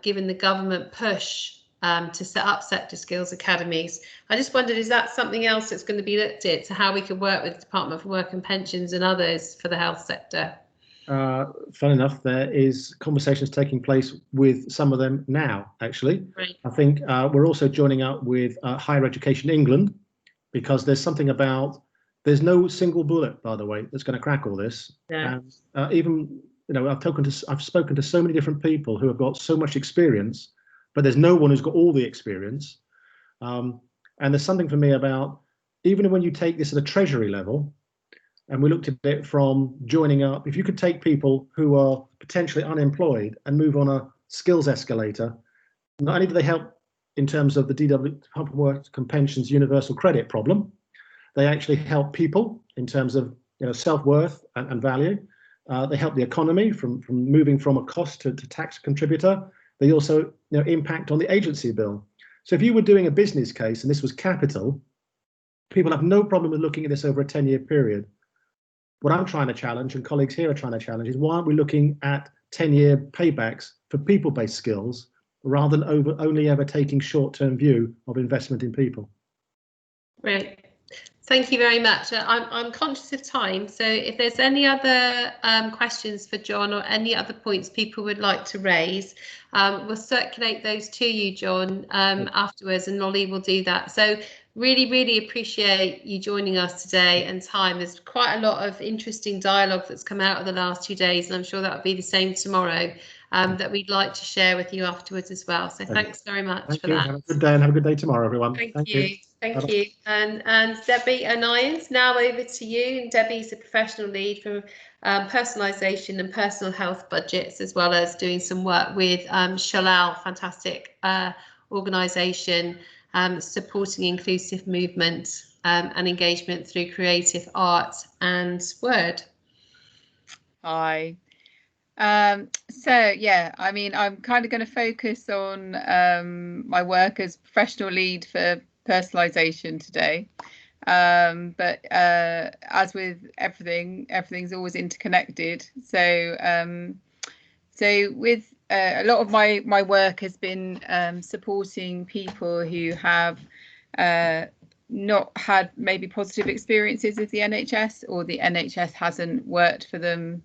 given the government push to set up sector skills academies, I just wondered, is that something else that's going to be looked at, to how we could work with the Department for Work and Pensions and others for the health sector? Fun enough, there is conversations taking place with some of them now, actually. Right. I think we're also joining up with Higher Education England, because there's something about, there's no single bullet, by the way, that's going to crack all this. Yeah. And even, you know, I've spoken to so many different people who have got so much experience, but there's no one who's got all the experience. And there's something for me about, even when you take this at a treasury level, and we looked at it from joining up, if you could take people who are potentially unemployed and move on a skills escalator, not only do they help in terms of the Department of Work and Pensions universal credit problem, they actually help people in terms of, you know, self-worth and value. They help the economy from moving from a cost to tax contributor. They also, you know, impact on the agency bill. So if you were doing a business case and this was capital, people have no problem with looking at this over a 10-year period. What I'm trying to challenge, and colleagues here are trying to challenge, is why aren't we looking at 10-year paybacks for people-based skills rather than only ever taking short-term view of investment in people. Great. Thank you very much. I'm conscious of time, so if there's any other questions for John or any other points people would like to raise, we'll circulate those to you, John, afterwards, and Lolly will do that. So really appreciate you joining us today and time. There's quite a lot of interesting dialogue that's come out of the last 2 days, and I'm sure that will be the same tomorrow, that we'd like to share with you afterwards as well. So thanks very much for that. Have a good day, and have a good day tomorrow, everyone. Thank you. Thank you. And Debbie Irons, now over to you. And Debbie's a professional lead for personalisation and personal health budgets, as well as doing some work with Cllr, fantastic organisation, supporting inclusive movement and engagement through creative art and word. Hi. So yeah, I mean, I'm kind of going to focus on my work as professional lead for personalisation today, but as with everything's always interconnected. So with a lot of my work has been supporting people who have not had maybe positive experiences with the NHS, or the NHS hasn't worked for them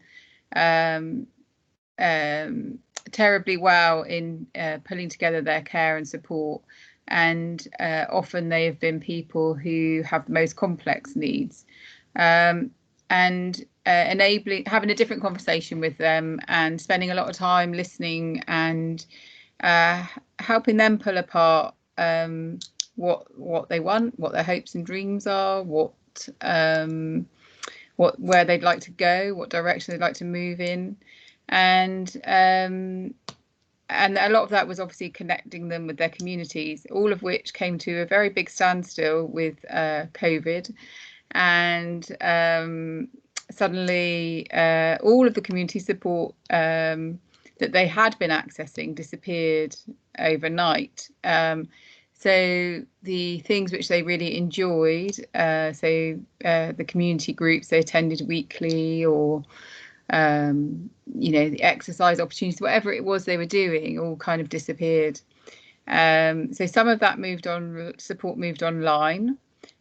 terribly well in pulling together their care and support, and often they have been people who have the most complex needs, and having a different conversation with them and spending a lot of time listening and helping them pull apart what they want, what their hopes and dreams are, where they'd like to go, what direction they'd like to move in. And a lot of that was obviously connecting them with their communities, all of which came to a very big standstill with COVID. And suddenly all of the community support that they had been accessing disappeared overnight. So the things which they really enjoyed, the community groups they attended weekly, or the exercise opportunities, whatever it was they were doing, all kind of disappeared. So some of that support moved online,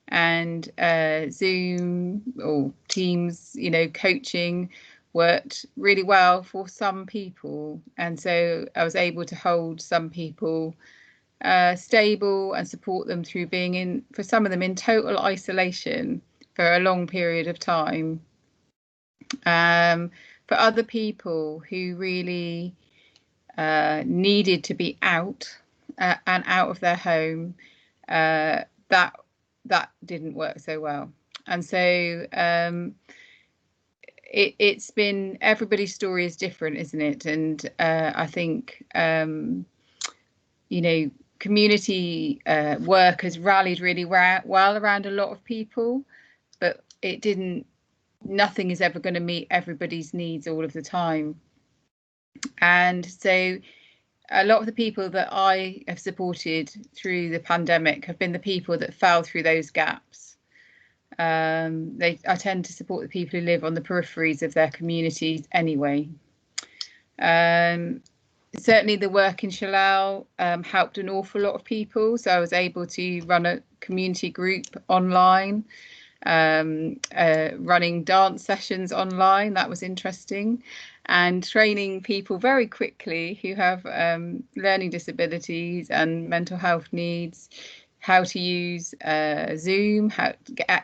and Zoom or Teams, coaching worked really well for some people. And so I was able to hold some people stable and support them through being for some of them in total isolation for a long period of time. For other people who really needed to be out and out of their home, that didn't work so well. And so it's been, everybody's story is different, isn't it? And I think community work has rallied really well around a lot of people, but nothing is ever going to meet everybody's needs all of the time. And so a lot of the people that I have supported through the pandemic have been the people that fell through those gaps. I tend to support the people who live on the peripheries of their communities anyway. Certainly the work in Cllr helped an awful lot of people. So I was able to run a community group online, running dance sessions online. That was interesting, and training people very quickly who have learning disabilities and mental health needs, how to use Zoom,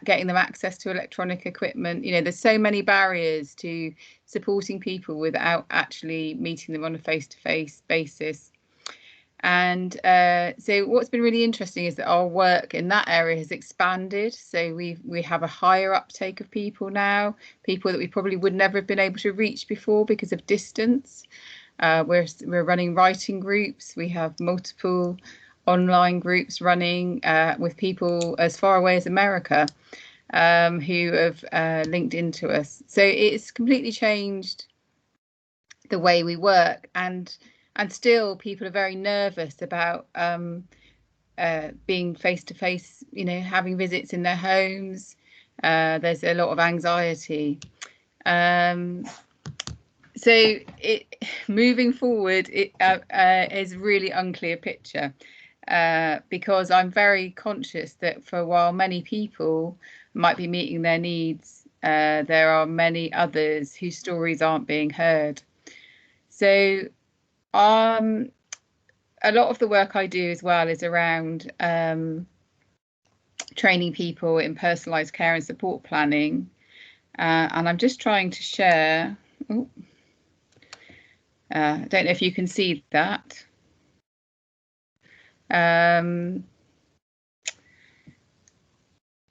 getting them access to electronic equipment. There's so many barriers to supporting people without actually meeting them on a face-to-face basis. And so what's been really interesting is that our work in that area has expanded. So we have a higher uptake of people now, people that we probably would never have been able to reach before because of distance. We're running writing groups. We have multiple online groups running with people as far away as America who have linked into us. So it's completely changed the way we work, and still people are very nervous about being face to face, having visits in their homes. There's a lot of anxiety. So moving forward, it is really unclear picture, because I'm very conscious that for while many people might be meeting their needs, there are many others whose stories aren't being heard. So a lot of the work I do as well is around training people in personalised care and support planning, and I'm just trying to share. I don't know if you can see that. Yeah,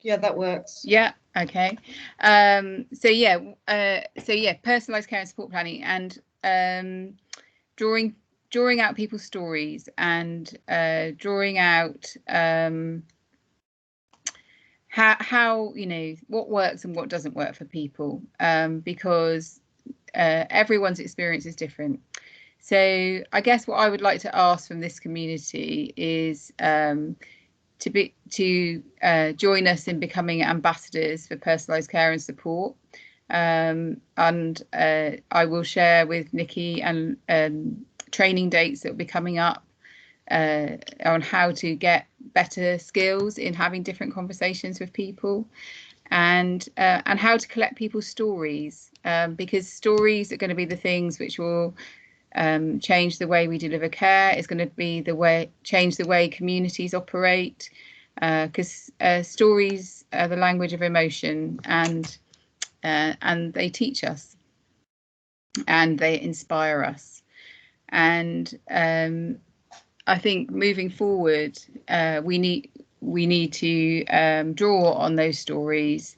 that works. Yeah. Okay. So yeah, personalised care and support planning, and drawing out people's stories, and drawing out how you know what works and what doesn't work for people, because everyone's experience is different. So I guess what I would like to ask from this community is to join us in becoming ambassadors for personalised care and support, and I will share with Nikki and training dates that will be coming up on how to get better skills in having different conversations with people, and how to collect people's stories, because stories are going to be the things which will change the way we deliver care. It's going to be change the way communities operate, because stories are the language of emotion, and they teach us and they inspire us. And I think moving forward, we need to draw on those stories,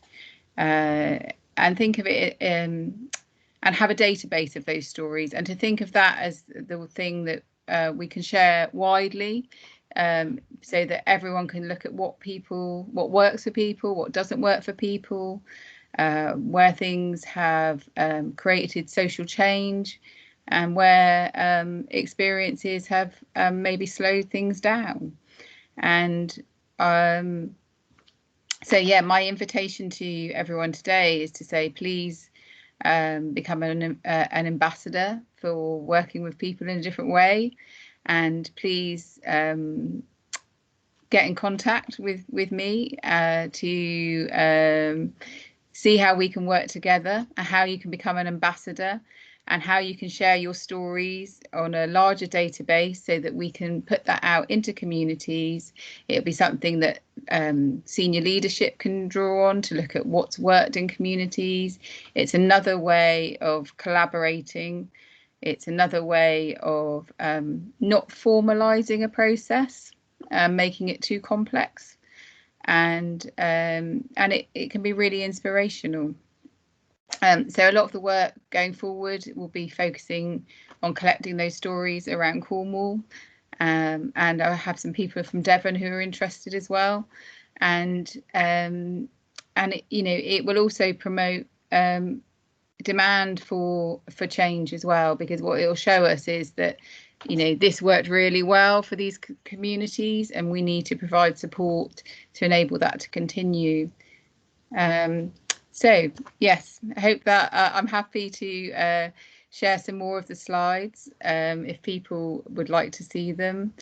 and think of it and have a database of those stories, and to think of that as the thing that we can share widely, so that everyone can look at what works for people, what doesn't work for people, where things have created social change, and where experiences have maybe slowed things down. And so yeah, my invitation to everyone today is to say, please become an ambassador for working with people in a different way, and please get in contact with me to see how we can work together, and how you can become an ambassador, and how you can share your stories on a larger database so that we can put that out into communities. It'll be something that senior leadership can draw on to look at what's worked in communities. It's another way of collaborating. It's another way of not formalising a process, making it too complex. And it can be really inspirational. So a lot of the work going forward will be focusing on collecting those stories around Cornwall, and I have some people from Devon who are interested as well, and it will also promote demand for change as well, because what it will show us is that this worked really well for these communities, and we need to provide support to enable that to continue. So yes, I hope that I'm happy to share some more of the slides if people would like to see them,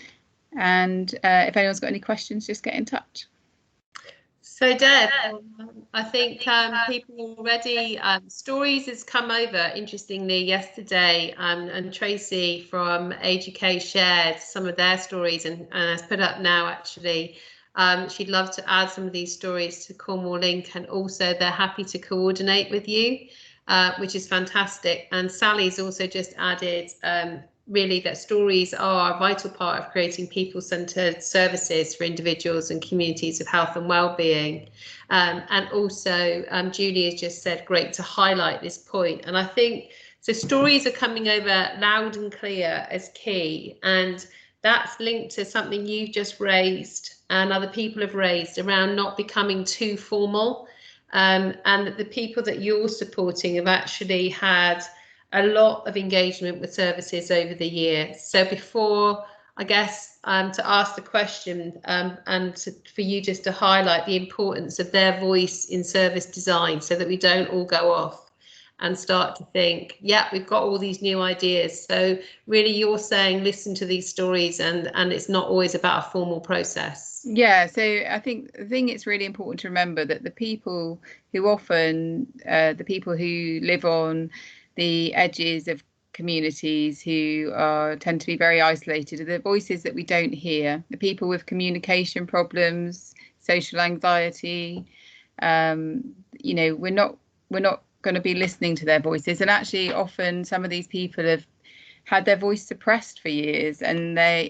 and if anyone's got any questions, just get in touch. So Deb, I think people already, stories has come over interestingly yesterday, and Tracy from Age UK shared some of their stories and has put up now actually. She'd love to add some of these stories to Cornwall Link, and also they're happy to coordinate with you, which is fantastic. And Sally's also just added really that stories are a vital part of creating people-centred services for individuals and communities of health and well-being. And also Julie has just said, great to highlight this point. And I think so stories are coming over loud and clear as key, and that's linked to something you've just raised and other people have raised around not becoming too formal, and that the people that you're supporting have actually had a lot of engagement with services over the year. So before, I guess, to ask the question and for you just to highlight the importance of their voice in service design so that we don't all go off. and start to think, yeah, we've got all these new ideas. So really you're saying listen to these stories, and it's not always about a formal process. Yeah, so I think it's really important to remember that the people who often, the people who live on the edges of communities, who tend to be very isolated, are the voices that we don't hear. The people with communication problems, social anxiety, you know, we're not going to be listening to their voices. And actually often some of these people have had their voice suppressed for years, and they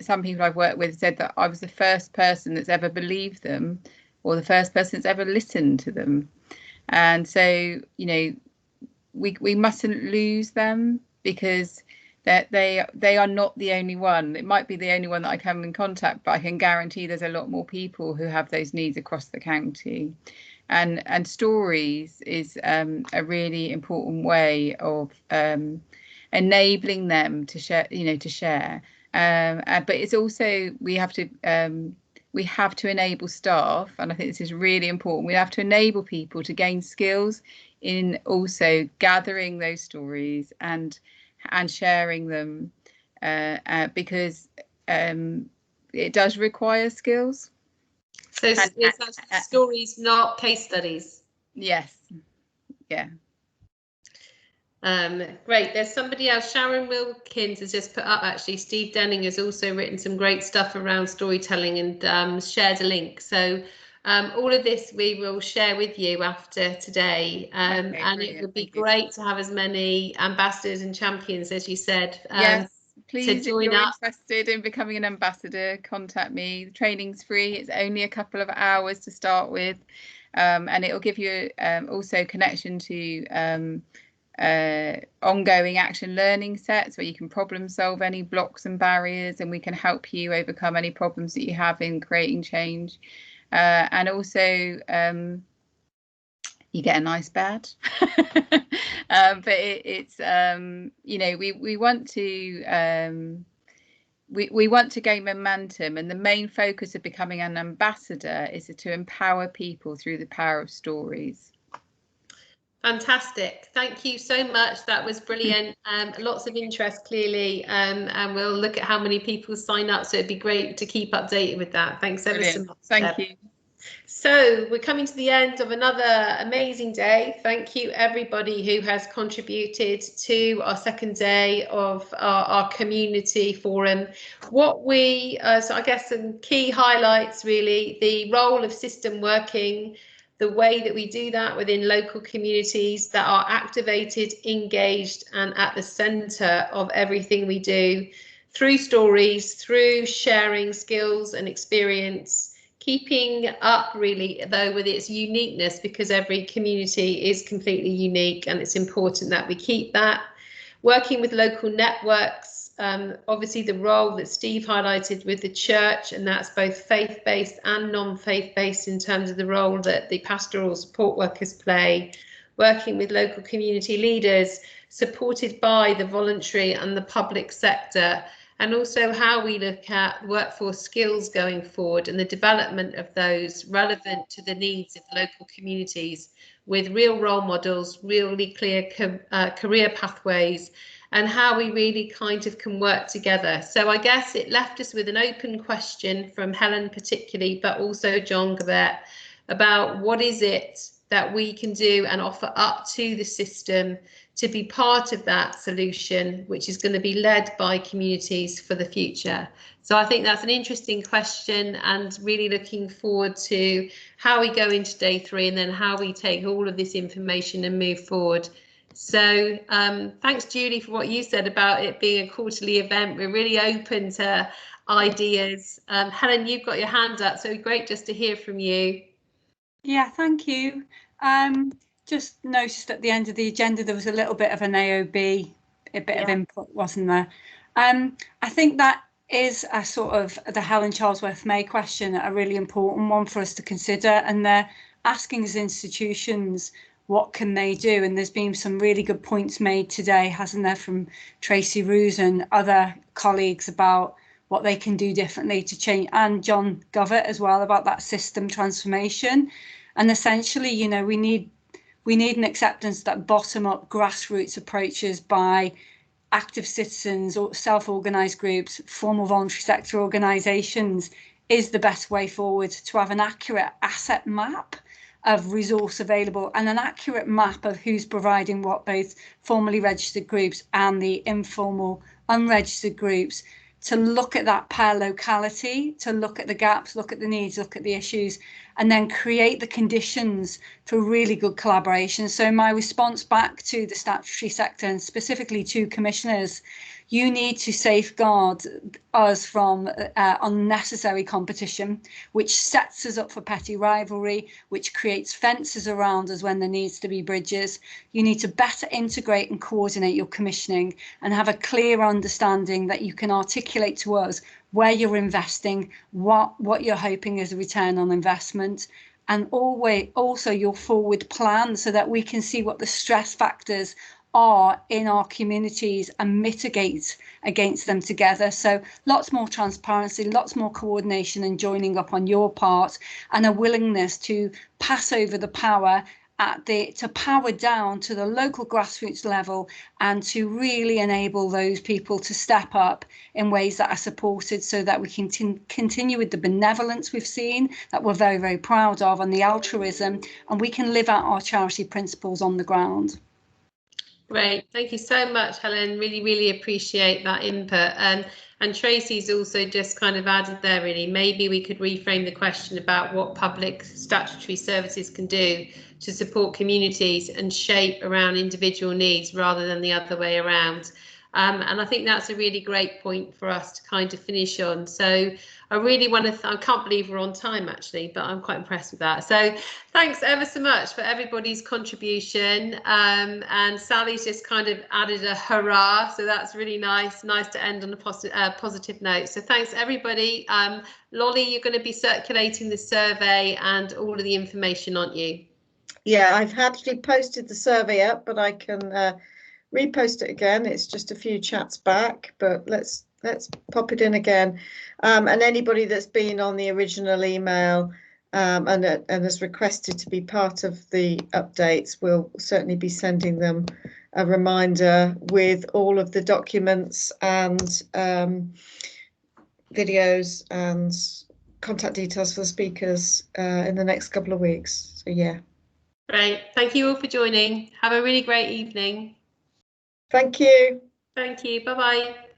some people I've worked with said that I was the first person that's ever believed them, or the first person that's ever listened to them. And so, you know, we mustn't lose them, because they are not the only one. It might be the only one that I come in contact, but I can guarantee there's a lot more people who have those needs across the county. And stories is a really important way of enabling them to share, you know, to share. But it's also, we have to enable staff, and I think this is really important. We have to enable people to gain skills in also gathering those stories and sharing them, because it does require skills. So it's stories, not case studies. Yes. Yeah. Great. There's somebody else. Sharon Wilkins has just put up, actually, Steve Denning has also written some great stuff around storytelling and shared a link. So all of this we will share with you after today. And brilliant. It would be great to have as many ambassadors and champions, as you said. Yes, please, to join if you're up. interested in becoming an ambassador, contact me. The training's free. It's only a couple of hours to start with. And it will give you also connection to ongoing action learning sets where you can problem solve any blocks and barriers, and we can help you overcome any problems that you have in creating change. And also you get a nice badge. But it's you know, we want to we want to gain momentum, and the main focus of becoming an ambassador is to empower people through the power of stories. Fantastic. Thank you so much. That was brilliant. Lots of interest, clearly, and we'll look at how many people sign up. So it'd be great to keep updated with that. Thanks ever so much. Thank you. So we're coming to the end of another amazing day. Thank you, everybody who has contributed to our second day of our community forum. What we, so I guess some key highlights, really, the role of system working, the way that we do that within local communities that are activated, engaged, and at the centre of everything we do, through stories, through sharing skills and experience, keeping up really though with its uniqueness, because every community is completely unique, and it's important that we keep that. Working with local networks, obviously the role that Steve highlighted with the church, and that's both faith-based and non-faith-based in terms of the role that the pastoral support workers play. Working with local community leaders, supported by the voluntary and the public sector, and also how we look at workforce skills going forward and the development of those relevant to the needs of local communities, with real role models, really clear career pathways, and how we really kind of can work together. So I guess it left us with an open question from Helen particularly, but also John Govett, about what is it that we can do and offer up to the system to be part of that solution, which is going to be led by communities for the future. So I think that's an interesting question, and really looking forward to how we go into day 3 and then how we take all of this information and move forward. So thanks, Julie, for what you said about it being a quarterly event. We're really open to ideas. Helen, you've got your hand up, so great just to hear from you. Yeah, thank you. Just noticed at the end of the agenda there was a little bit of an AOB, a bit of input, wasn't there? I think that is a sort of the Helen Charlesworth-May question, a really important one for us to consider, and they're asking as institutions, what can they do? And there's been some really good points made today, hasn't there, from Tracy Roos and other colleagues about what they can do differently to change, and John Govett as well, about that system transformation. And essentially, you know, we need We need an acceptance that bottom-up grassroots approaches by active citizens or self-organised groups, formal voluntary sector organisations is the best way forward to have an accurate asset map of resource available and an accurate map of who's providing what, both formally registered groups and the informal unregistered groups, to look at that per locality, to look at the gaps, look at the needs, look at the issues, and then create the conditions for really good collaboration. So my response back to the statutory sector, and specifically to commissioners, you need to safeguard us from unnecessary competition, which sets us up for petty rivalry, which creates fences around us when there needs to be bridges. You need to better integrate and coordinate your commissioning and have a clear understanding that you can articulate to us where you're investing, what you're hoping is a return on investment, and also your forward plan so that we can see what the stress factors are in our communities and mitigate against them together. So lots more transparency, lots more coordination and joining up on your part, and a willingness to pass over the power to power down to the local grassroots level and to really enable those people to step up in ways that are supported so that we can continue with the benevolence we've seen that we're very, very proud of, and the altruism, and we can live out our charity principles on the ground. Great, thank you so much, Helen. Really, really appreciate that input. And Tracy's also just kind of added there, really, maybe we could reframe the question about what public statutory services can do to support communities and shape around individual needs rather than the other way around. And I think that's a really great point for us to kind of finish on. So I really want to, I can't believe we're on time actually, but I'm quite impressed with that. So thanks ever so much for everybody's contribution. And Sally's just kind of added a hurrah. So that's really nice to end on a positive note. So thanks everybody. Lolly, you're going to be circulating the survey and all of the information, aren't you? Yeah, I've actually posted the survey up, but I can repost it again. It's just a few chats back, but let's pop it in again. And anybody that's been on the original email and has requested to be part of the updates, we'll certainly be sending them a reminder with all of the documents and videos and contact details for the speakers in the next couple of weeks. So yeah. Great. Thank you all for joining. Have a really great evening. Thank you. Thank you. Bye-bye.